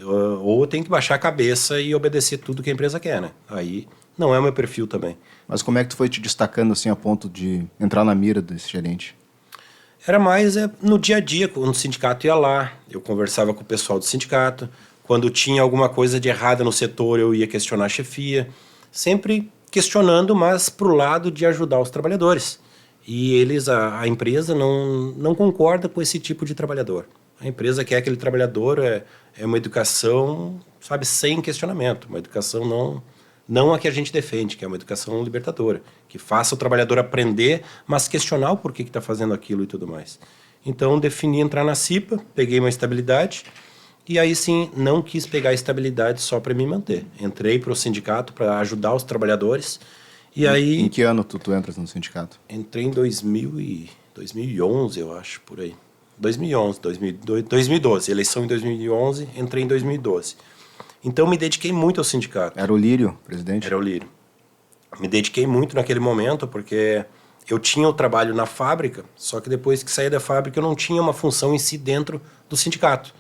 Ou eu tenho que baixar a cabeça e obedecer tudo que a empresa quer, né? Aí não é o meu perfil também. Mas como é que tu foi te destacando, assim, a ponto de entrar na mira desse gerente? Era mais no dia a dia, quando o sindicato ia lá, eu conversava com o pessoal do sindicato. Quando tinha alguma coisa de errada no setor, eu ia questionar a chefia. Sempre questionando, mas para o lado de ajudar os trabalhadores. E a empresa não concorda com esse tipo de trabalhador. A empresa quer aquele trabalhador, é uma educação, sabe, sem questionamento. Uma educação não a que a gente defende, que é uma educação libertadora, que faça o trabalhador aprender, mas questionar o porquê que está fazendo aquilo e tudo mais. Então, defini entrar na CIPA, peguei uma estabilidade, e aí sim, não quis pegar a estabilidade só para me manter. Entrei para o sindicato para ajudar os trabalhadores, e aí... Em que ano tu entras no sindicato? Entrei em 2011, eu acho, por aí. 2012, eleição em 2011, entrei em 2012. Então, me dediquei muito ao sindicato. Era o Lírio, presidente? Era o Lírio. Me dediquei muito naquele momento, porque eu tinha o trabalho na fábrica, só que depois que saí da fábrica, eu não tinha uma função em si dentro do sindicato.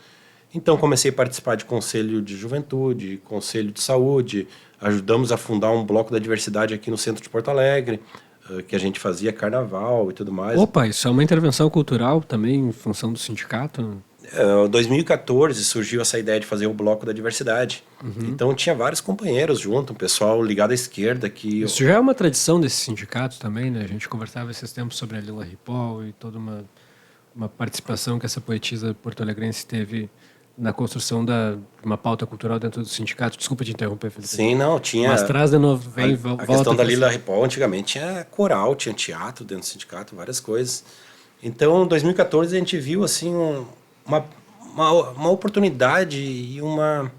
Então, comecei a participar de conselho de juventude, conselho de saúde, ajudamos a fundar um bloco da diversidade aqui no centro de Porto Alegre, que a gente fazia carnaval e tudo mais. Opa, isso é uma intervenção cultural também em função do sindicato? Em 2014 surgiu essa ideia de fazer o bloco da diversidade. Então tinha vários companheiros junto, um pessoal ligado à esquerda. Isso já é uma tradição desse sindicato também, né? A gente conversava esses tempos sobre a Lila Ripoll e toda uma participação que essa poetisa porto-alegrense teve na construção de uma pauta cultural dentro do sindicato. Desculpa te interromper, Felipe. Sim, não, tinha... Mas traz de novo, volta. A questão da Lila Ripoll, antigamente tinha coral, tinha teatro dentro do sindicato, várias coisas. Então, em 2014, a gente viu assim uma oportunidade e uma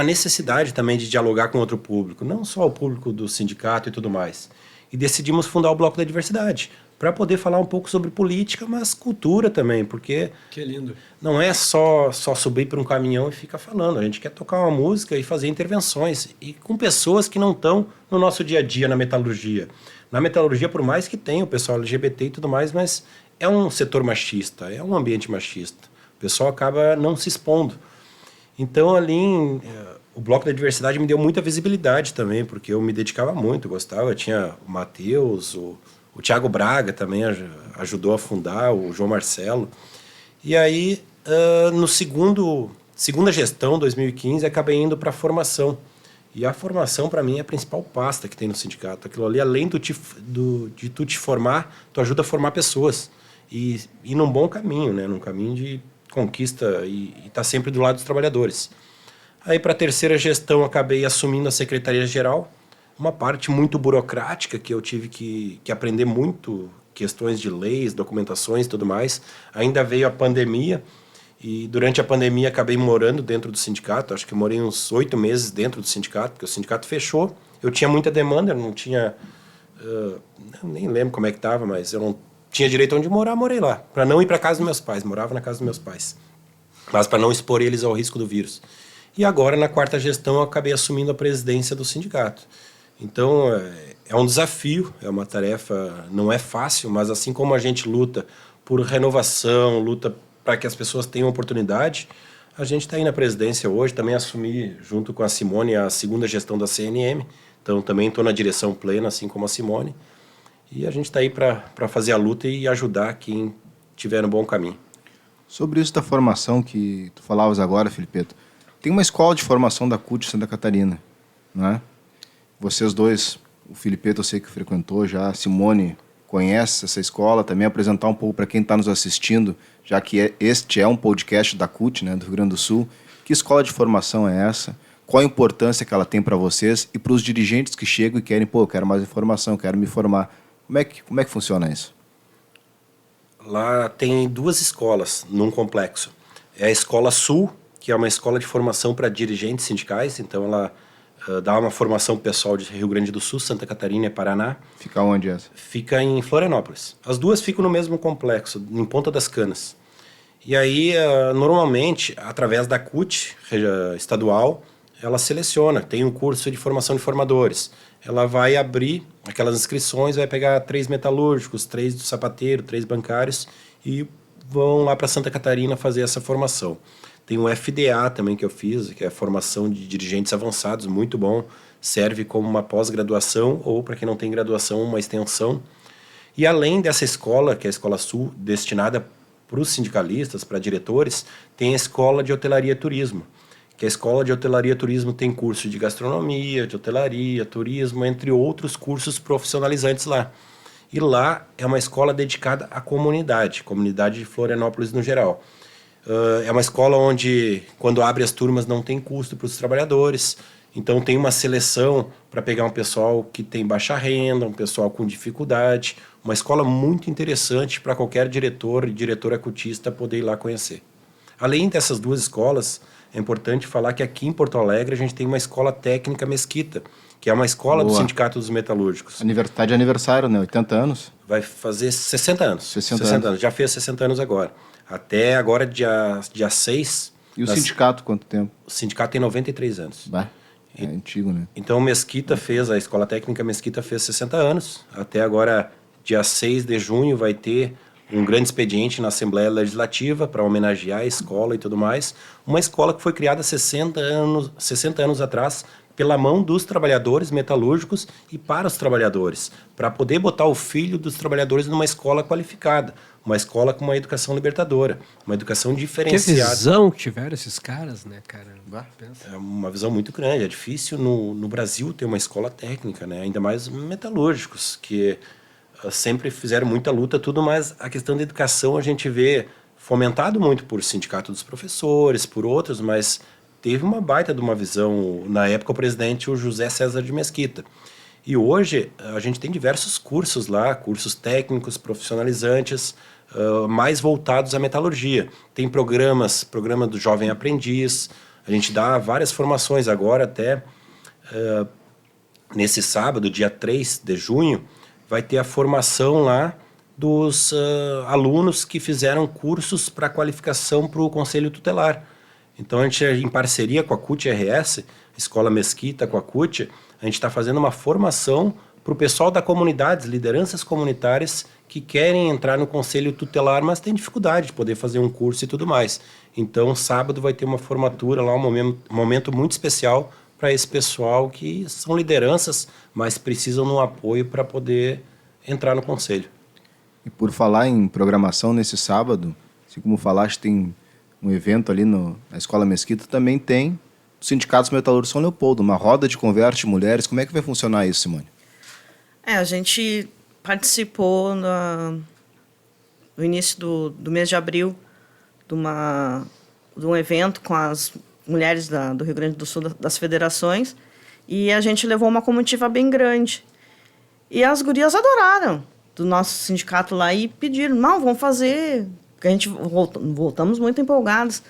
necessidade também de dialogar com outro público, não só o público do sindicato e tudo mais. E decidimos fundar o Bloco da Diversidade, para poder falar um pouco sobre política, mas cultura também, porque que lindo. Não é só subir para um caminhão e ficar falando. A gente quer tocar uma música e fazer intervenções, e com pessoas que não estão no nosso dia a dia na metalurgia. Na metalurgia, por mais que tenha o pessoal LGBT e tudo mais, mas é um setor machista, é um ambiente machista. O pessoal acaba não se expondo. Então, ali, o Bloco da Diversidade me deu muita visibilidade também, porque eu me dedicava muito, gostava. Tinha o Matheus, o Thiago Braga também ajudou a fundar, o João Marcelo. E aí, no segunda gestão, 2015, acabei indo para a formação. E a formação, para mim, é a principal pasta que tem no sindicato. Aquilo ali, além de tu te formar, tu ajuda a formar pessoas. E num bom caminho, né? Num caminho de conquista e tá sempre do lado dos trabalhadores. Aí, para a terceira gestão, acabei assumindo a Secretaria-Geral, uma parte muito burocrática que eu tive que aprender muito, questões de leis, documentações e tudo mais. Ainda veio a pandemia, e durante a pandemia acabei morando dentro do sindicato. Acho que eu morei uns 8 meses dentro do sindicato, porque o sindicato fechou. Eu tinha muita demanda, não tinha... nem lembro como é que estava, mas eu não tinha direito onde morar, morei lá. Para não ir para casa dos meus pais, morava na casa dos meus pais. Mas para não expor eles ao risco do vírus. E agora, na quarta gestão, eu acabei assumindo a presidência do sindicato. Então, é um desafio, é uma tarefa, não é fácil, mas assim como a gente luta por renovação, luta para que as pessoas tenham oportunidade, a gente está aí na presidência hoje, também assumi, junto com a Simone, a segunda gestão da CNM, então também estou na direção plena, assim como a Simone, e a gente está aí para fazer a luta e ajudar quem estiver no bom caminho. Sobre isso da formação que tu falavas agora, Filipeto, tem uma escola de formação da CUT Santa Catarina, não é? Vocês dois, o Filipeto eu sei que frequentou já, a Simone conhece essa escola, também apresentar um pouco para quem está nos assistindo, já que este é um podcast da CUT, né, do Rio Grande do Sul. Que escola de formação é essa? Qual a importância que ela tem para vocês e para os dirigentes que chegam e querem, eu quero mais informação, quero me formar. Como é que funciona isso? Lá tem 2 escolas num complexo. É a Escola Sul, que é uma escola de formação para dirigentes sindicais, então ela dá uma formação pessoal de Rio Grande do Sul, Santa Catarina e Paraná. Fica onde essa? Fica em Florianópolis. As 2 ficam no mesmo complexo, em Ponta das Canas. E aí, normalmente, através da CUT estadual, ela seleciona, tem um curso de formação de formadores. Ela vai abrir aquelas inscrições, vai pegar 3 metalúrgicos, 3 do sapateiro, 3 bancários e vão lá para Santa Catarina fazer essa formação. Tem o FDA também que eu fiz, que é a formação de dirigentes avançados, muito bom. Serve como uma pós-graduação ou, para quem não tem graduação, uma extensão. E além dessa escola, que é a Escola Sul, destinada para os sindicalistas, para diretores, tem a Escola de Hotelaria e Turismo, que a Escola de Hotelaria e Turismo tem curso de gastronomia, de hotelaria, turismo, entre outros cursos profissionalizantes lá. E lá é uma escola dedicada à comunidade de Florianópolis no geral. É uma escola onde, quando abre as turmas, não tem custo para os trabalhadores. Então, tem uma seleção para pegar um pessoal que tem baixa renda, um pessoal com dificuldade. Uma escola muito interessante para qualquer diretor e diretora cutista poder ir lá conhecer. Além dessas 2 escolas, é importante falar que aqui em Porto Alegre a gente tem uma escola técnica Mesquita, que é uma escola do Sindicato dos Metalúrgicos. Tá de aniversário, né? 80 anos? Vai fazer 60 anos. 60 anos. Já fez 60 anos agora. Até agora, dia 6... E o sindicato, quanto tempo? O sindicato tem 93 anos. Bah, é antigo, né? Então, a Escola Técnica Mesquita fez 60 anos. Até agora, dia 6 de junho, vai ter um grande expediente na Assembleia Legislativa para homenagear a escola e tudo mais. Uma escola que foi criada 60 anos atrás pela mão dos trabalhadores metalúrgicos e para os trabalhadores, para poder botar o filho dos trabalhadores numa escola qualificada, uma escola com uma educação libertadora, uma educação diferenciada. Que visão que tiveram esses caras, né, cara? É uma visão muito grande. É difícil no Brasil ter uma escola técnica, né? Ainda mais metalúrgicos, que sempre fizeram muita luta, tudo, mas a questão da educação a gente vê fomentado muito por sindicato dos professores, por outros, mas teve uma baita de uma visão, na época o presidente, o José César de Mesquita. E hoje a gente tem diversos cursos lá, cursos técnicos, profissionalizantes, mais voltados à metalurgia. Tem programa do Jovem Aprendiz, a gente dá várias formações agora até nesse sábado, dia 3 de junho, vai ter a formação lá dos alunos que fizeram cursos para qualificação para o Conselho Tutelar. Então, a gente, em parceria com a CUT-RS, Escola Mesquita com a CUT, a gente está fazendo uma formação para o pessoal da comunidade, lideranças comunitárias que querem entrar no Conselho Tutelar, mas têm dificuldade de poder fazer um curso e tudo mais. Então, sábado vai ter uma formatura lá, um momento muito especial para esse pessoal que são lideranças, mas precisam de um apoio para poder entrar no Conselho. E por falar em programação nesse sábado, assim como falaste, tem um evento ali na Escola Mesquita, também tem os sindicatos metalúrgicos São Leopoldo, uma roda de conversa de mulheres. Como é que vai funcionar isso, Simone? A gente participou no início do mês de abril de um evento com as mulheres do Rio Grande do Sul, das federações, e a gente levou uma comitiva bem grande. E as gurias adoraram do nosso sindicato lá e pediram, não, vamos fazer... Porque a gente voltamos muito empolgados.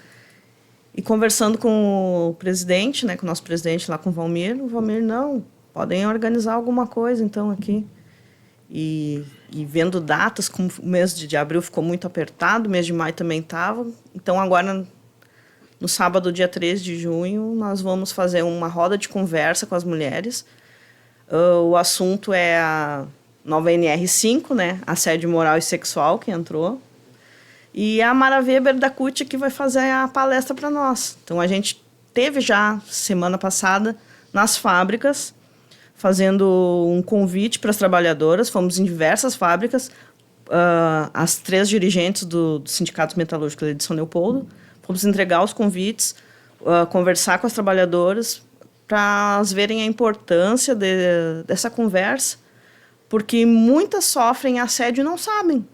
E conversando com o presidente, né, com o nosso presidente lá, com o Valmir, não, podem organizar alguma coisa, então, aqui. E vendo datas, como o mês de abril ficou muito apertado, o mês de maio também estava. Então, agora, no sábado, dia 3 de junho, nós vamos fazer uma roda de conversa com as mulheres, O assunto é a nova NR5, né? Assédio moral e sexual, que entrou. E a Mara Weber da CUT que vai fazer a palestra para nós. Então, a gente teve já, semana passada, nas fábricas, fazendo um convite para as trabalhadoras. Fomos em diversas fábricas, as 3 dirigentes do Sindicato Metalúrgico de São Leopoldo. Fomos entregar os convites, conversar com as trabalhadoras, para elas verem a importância dessa conversa, porque muitas sofrem assédio e não sabem.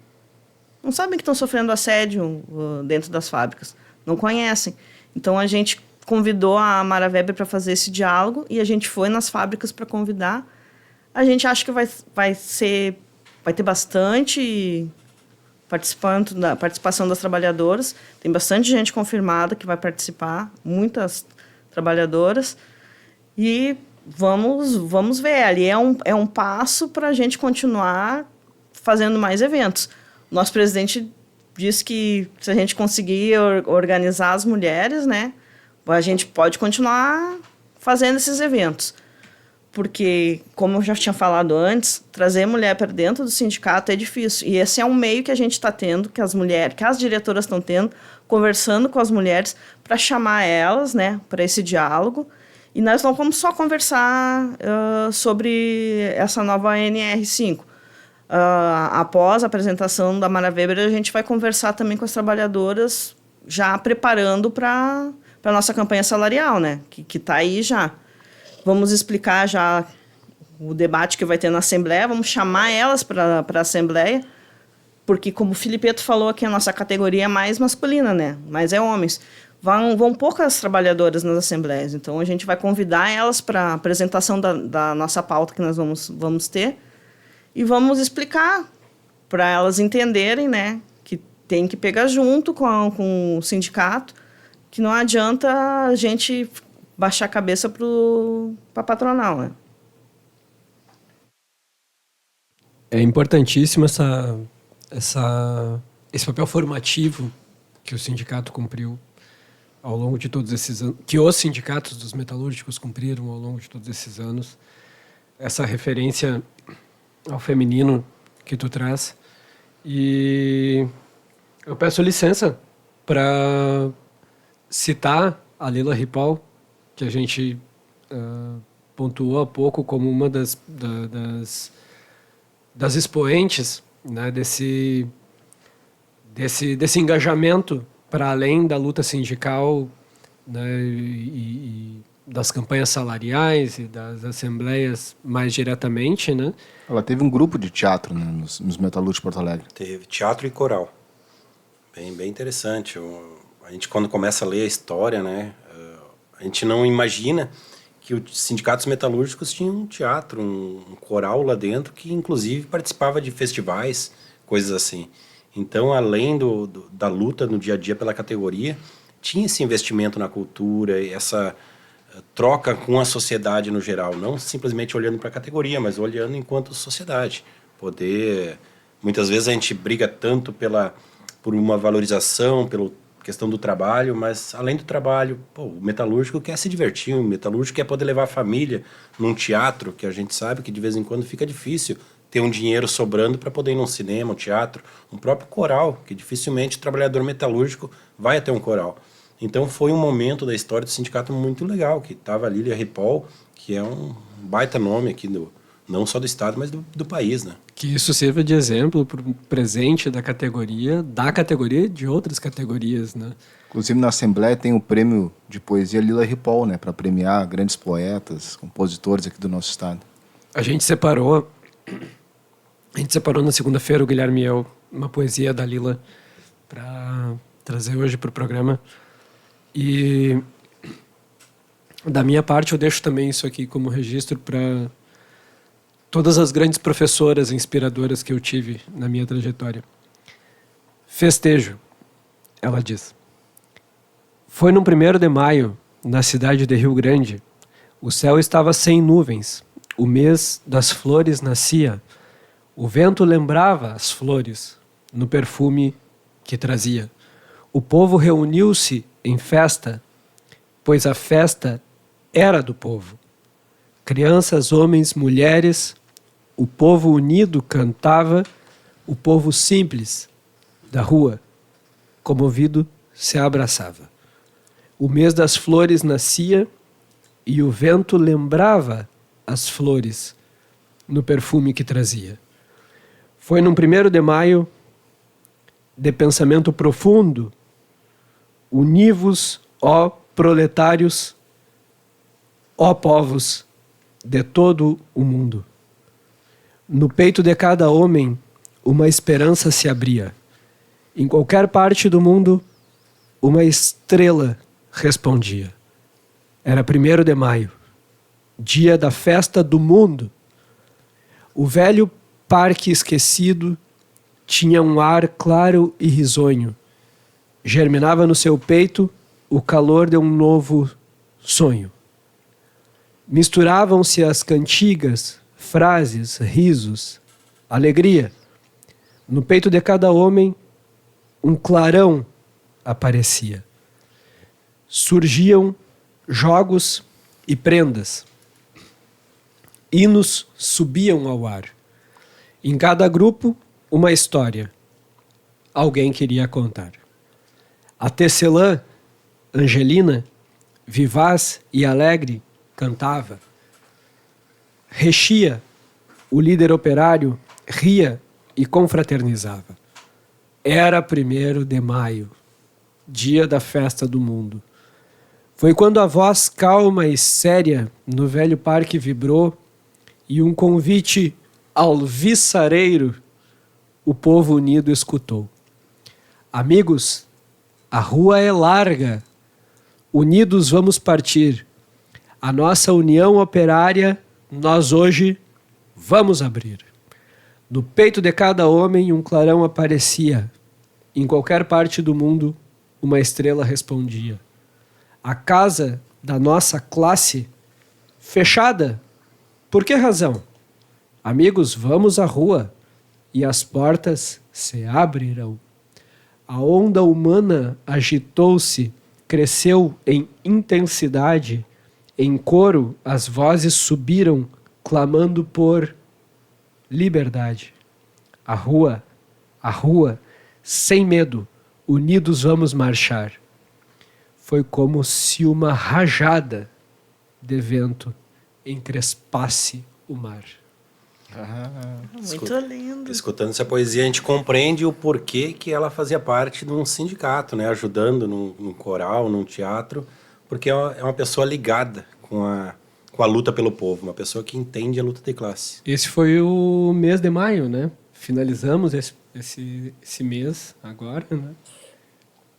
Não sabem que estão sofrendo assédio dentro das fábricas. Não conhecem. Então, a gente convidou a Mara Weber para fazer esse diálogo e a gente foi nas fábricas para convidar. A gente acha que vai ter bastante participação das trabalhadoras. Tem bastante gente confirmada que vai participar, muitas trabalhadoras. E vamos ver. Ali é um passo para a gente continuar fazendo mais eventos. Nosso presidente disse que se a gente conseguir organizar as mulheres, né, a gente pode continuar fazendo esses eventos. Porque, como eu já tinha falado antes, trazer mulher para dentro do sindicato é difícil. E esse é um meio que a gente está tendo, que as diretoras estão tendo, conversando com as mulheres para chamar elas, né, para esse diálogo. E nós não vamos só conversar sobre essa nova NR5. Após a apresentação da Mara Weber, a gente vai conversar também com as trabalhadoras, já preparando para a nossa campanha salarial, né? Que está aí já. Vamos explicar já o debate que vai ter na Assembleia, vamos chamar elas para a Assembleia, porque, como o Filipeto falou aqui, a nossa categoria é mais masculina, né? Mas é homens. Vão poucas trabalhadoras nas assembleias, então a gente vai convidar elas para a apresentação da nossa pauta que nós vamos ter e vamos explicar para elas entenderem, né, que tem que pegar junto com o sindicato, que não adianta a gente baixar a cabeça para a patronal, né? É importantíssimo esse papel formativo que o sindicato cumpriu ao longo de todos esses anos, que os sindicatos dos metalúrgicos cumpriram ao longo de todos esses anos. Essa referência ao feminino que tu traz. E eu peço licença para citar a Lila Ripoll, que a gente pontuou há pouco como uma das expoentes, né, desse engajamento para além da luta sindical, né, e das campanhas salariais e das assembleias mais diretamente, né? Ela teve um grupo de teatro, né, nos Metalúrgicos de Porto Alegre. Teve teatro e coral. Bem interessante. A gente, quando começa a ler a história, né, a gente não imagina que os sindicatos metalúrgicos tinham um teatro, um coral lá dentro, que inclusive participava de festivais, coisas assim. Então, além da luta no dia a dia pela categoria, tinha esse investimento na cultura, essa troca com a sociedade no geral, não simplesmente olhando para a categoria, mas olhando enquanto sociedade. Muitas vezes a gente briga tanto por uma valorização, pela questão do trabalho, mas além do trabalho, o metalúrgico quer se divertir, o metalúrgico quer poder levar a família num teatro, que a gente sabe que de vez em quando fica difícil ter um dinheiro sobrando para poder ir num cinema, um teatro, um próprio coral, que dificilmente o trabalhador metalúrgico vai até um coral. Então foi um momento da história do sindicato muito legal, que estava a Lila Ripoll, que é um baita nome aqui, não só do estado, mas do país, né? Que isso sirva de exemplo para o presente da categoria e de outras categorias, né? Inclusive na Assembleia tem o prêmio de poesia Lila Ripoll, né, para premiar grandes poetas, compositores aqui do nosso estado. A gente separou na segunda-feira, o Guilherme e eu, uma poesia da Lila para trazer hoje para o programa. E da minha parte eu deixo também isso aqui como registro para todas as grandes professoras inspiradoras que eu tive na minha trajetória. Festejo, ela diz. Foi no 1º de maio, na cidade de Rio Grande. O céu estava sem nuvens. O mês das flores nascia. O vento lembrava as flores no perfume que trazia. O povo reuniu-se em festa, pois a festa era do povo. Crianças, homens, mulheres, o povo unido cantava, o povo simples da rua, comovido, se abraçava. O mês das flores nascia e o vento lembrava as flores no perfume que trazia. Foi num 1º de maio, de pensamento profundo, univos, ó proletários, ó povos de todo o mundo. No peito de cada homem, uma esperança se abria. Em qualquer parte do mundo, uma estrela respondia. Era 1º de maio, dia da festa do mundo. O velho parque esquecido tinha um ar claro e risonho. Germinava no seu peito o calor de um novo sonho. Misturavam-se as cantigas, frases, risos, alegria. No peito de cada homem, um clarão aparecia. Surgiam jogos e prendas. Hinos subiam ao ar. Em cada grupo, uma história. Alguém queria contar. A tecelã, Angelina, vivaz e alegre, cantava. Rexia, o líder operário, ria e confraternizava. Era 1º de maio, dia da festa do mundo. Foi quando a voz calma e séria no velho parque vibrou e um convite alvissareiro o povo unido escutou. Amigos, a rua é larga, unidos vamos partir. A nossa união operária, nós hoje vamos abrir. No peito de cada homem um clarão aparecia. Em qualquer parte do mundo, uma estrela respondia. A casa da nossa classe, fechada. Por que razão? Amigos, vamos à rua e as portas se abrirão. A onda humana agitou-se, cresceu em intensidade. Em coro, as vozes subiram, clamando por liberdade. A rua, sem medo, unidos vamos marchar. Foi como se uma rajada de vento encrespasse o mar. Muito lindo. Escutando essa poesia, a gente compreende o porquê que ela fazia parte de um sindicato, né? Ajudando num coral, num teatro, porque é uma pessoa ligada com a luta pelo povo, uma pessoa que entende a luta de classe. Esse foi o mês de maio, né? Finalizamos esse mês agora, né?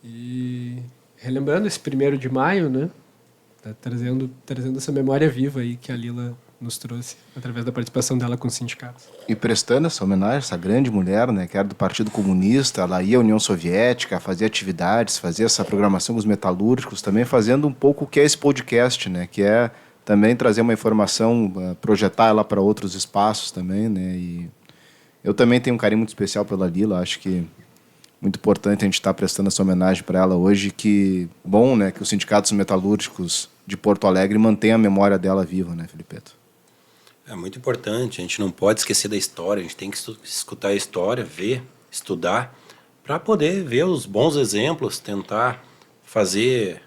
E relembrando esse 1º de maio, né? Tá trazendo essa memória viva aí que a Lila nos trouxe através da participação dela com os sindicatos. E prestando essa homenagem, essa grande mulher, né, que era do Partido Comunista, ela ia à União Soviética, fazia atividades, fazia essa programação com os metalúrgicos, também fazendo um pouco o que é esse podcast, né, que é também trazer uma informação, projetar ela para outros espaços também, né, e eu também tenho um carinho muito especial pela Lila, acho que muito importante a gente estar prestando essa homenagem para ela hoje, que bom, né, que os sindicatos metalúrgicos de Porto Alegre mantenham a memória dela viva, né, Felipeto? É muito importante, a gente não pode esquecer da história, a gente tem que escutar a história, ver, estudar, para poder ver os bons exemplos, tentar fazer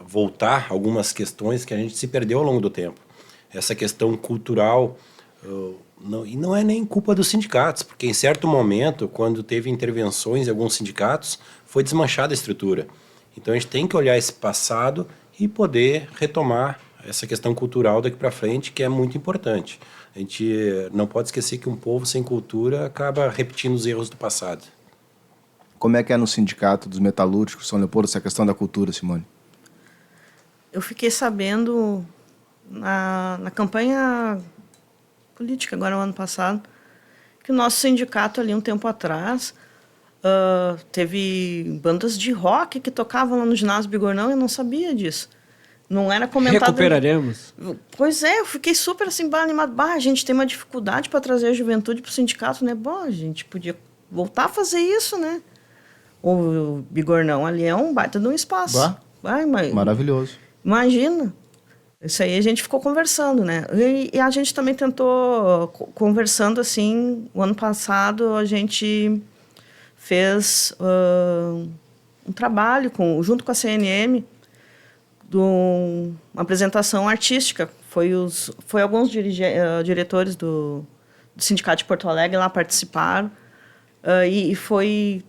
voltar algumas questões que a gente se perdeu ao longo do tempo. Essa questão cultural, e não é nem culpa dos sindicatos, porque em certo momento, quando teve intervenções em alguns sindicatos, foi desmanchada a estrutura. Então a gente tem que olhar esse passado e poder retomar essa questão cultural daqui para frente, que é muito importante. A gente não pode esquecer que um povo sem cultura acaba repetindo os erros do passado. Como é que é no sindicato dos metalúrgicos São Leopoldo essa questão da cultura, Simone? Eu fiquei sabendo na campanha política, agora no ano passado, que o nosso sindicato ali, um tempo atrás, teve bandas de rock que tocavam lá no ginásio Bigornão e eu não sabia disso. Não era comentado. Recuperaremos. Pois é, eu fiquei super assim, animado. A gente tem uma dificuldade para trazer a juventude para o sindicato, né? A gente podia voltar a fazer isso, né? O Bigornão ali é um baita de um espaço. Maravilhoso. Imagina. Isso aí a gente ficou conversando, né? E a gente também tentou, conversando assim, o ano passado a gente fez um trabalho junto com a CNM de uma apresentação artística. Foi alguns diretores do Sindicato de Porto Alegre lá participaram, e foi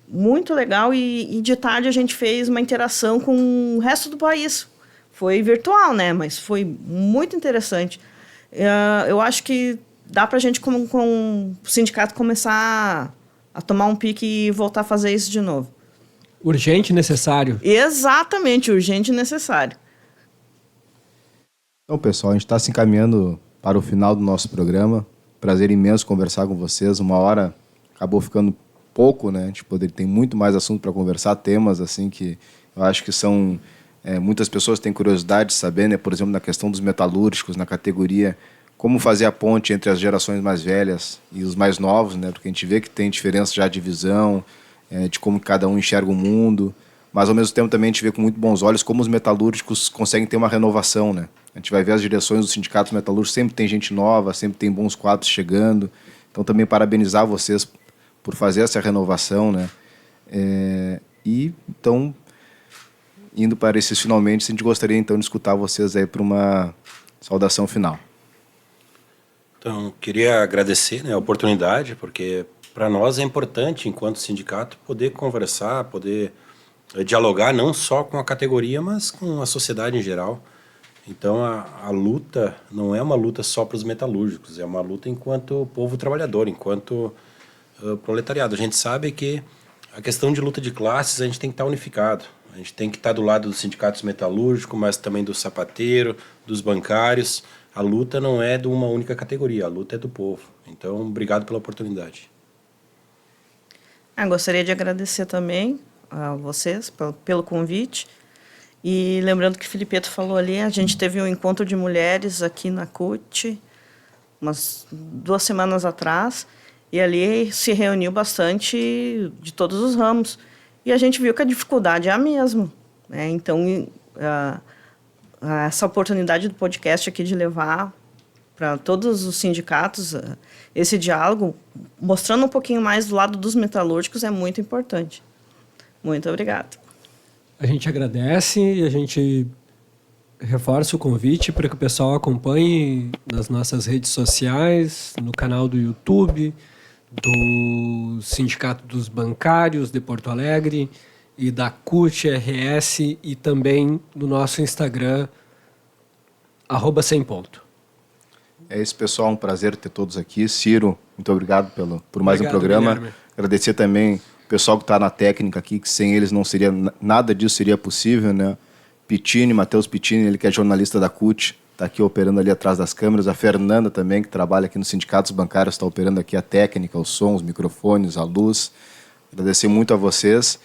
muito legal. E de tarde a gente fez uma interação com o resto do país. Foi virtual, né? Mas foi muito interessante. Eu acho que dá para a gente, com o sindicato, começar a tomar um pique e voltar a fazer isso de novo. Urgente e necessário. Exatamente, urgente e necessário. Então, pessoal, a gente está se encaminhando para o final do nosso programa. Prazer imenso conversar com vocês. 1 hora acabou ficando pouco, né? A gente tem muito mais assunto para conversar, temas assim que eu acho que são... muitas pessoas têm curiosidade de saber, né? Por exemplo, na questão dos metalúrgicos, na categoria, como fazer a ponte entre as gerações mais velhas e os mais novos, né? Porque a gente vê que tem diferença já de visão, de como cada um enxerga o mundo, mas ao mesmo tempo também a gente vê com muito bons olhos como os metalúrgicos conseguem ter uma renovação, né? A gente vai ver as direções dos sindicatos metalúrgicos, sempre tem gente nova, sempre tem bons quadros chegando. Então também parabenizar vocês por fazer essa renovação, né? E então, indo para esses finalmente, a gente gostaria então de escutar vocês aí para uma saudação final. Então, queria agradecer, né, a oportunidade, porque para nós é importante, enquanto sindicato, poder conversar, poder dialogar não só com a categoria, mas com a sociedade em geral. Então, a luta não é uma luta só para os metalúrgicos, é uma luta enquanto povo trabalhador, enquanto proletariado. A gente sabe que a questão de luta de classes, a gente tem que estar unificado. A gente tem que estar do lado dos sindicatos metalúrgicos, mas também do sapateiro, dos bancários. A luta não é de uma única categoria, a luta é do povo. Então, obrigado pela oportunidade. Gostaria de agradecer também a vocês pelo convite. E lembrando que o Filipeto falou ali, a gente teve um encontro de mulheres aqui na CUT, umas 2 semanas atrás, e ali se reuniu bastante de todos os ramos. E a gente viu que a dificuldade é a mesma, né? Então, essa oportunidade do podcast aqui de levar para todos os sindicatos esse diálogo, mostrando um pouquinho mais do lado dos metalúrgicos, é muito importante. Muito obrigada. A gente agradece e a gente reforça o convite para que o pessoal acompanhe nas nossas redes sociais, no canal do YouTube, do Sindicato dos Bancários de Porto Alegre e da CUT-RS, e também no nosso Instagram, @100ponto. É isso, pessoal. Um prazer ter todos aqui. Ciro, muito obrigado por mais um programa. Guilherme. Agradecer também o pessoal que está na técnica aqui, que sem eles não seria nada disso seria possível, né? Pitini, Matheus Pitini, ele que é jornalista da CUT, está aqui operando ali atrás das câmeras. A Fernanda também, que trabalha aqui nos sindicatos bancários, está operando aqui a técnica, o som, os microfones, a luz. Agradecer muito a vocês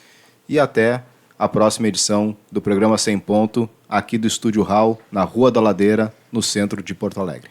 e até a próxima edição do programa 100 Ponto, aqui do Estúdio Hall, na Rua da Ladeira, no centro de Porto Alegre.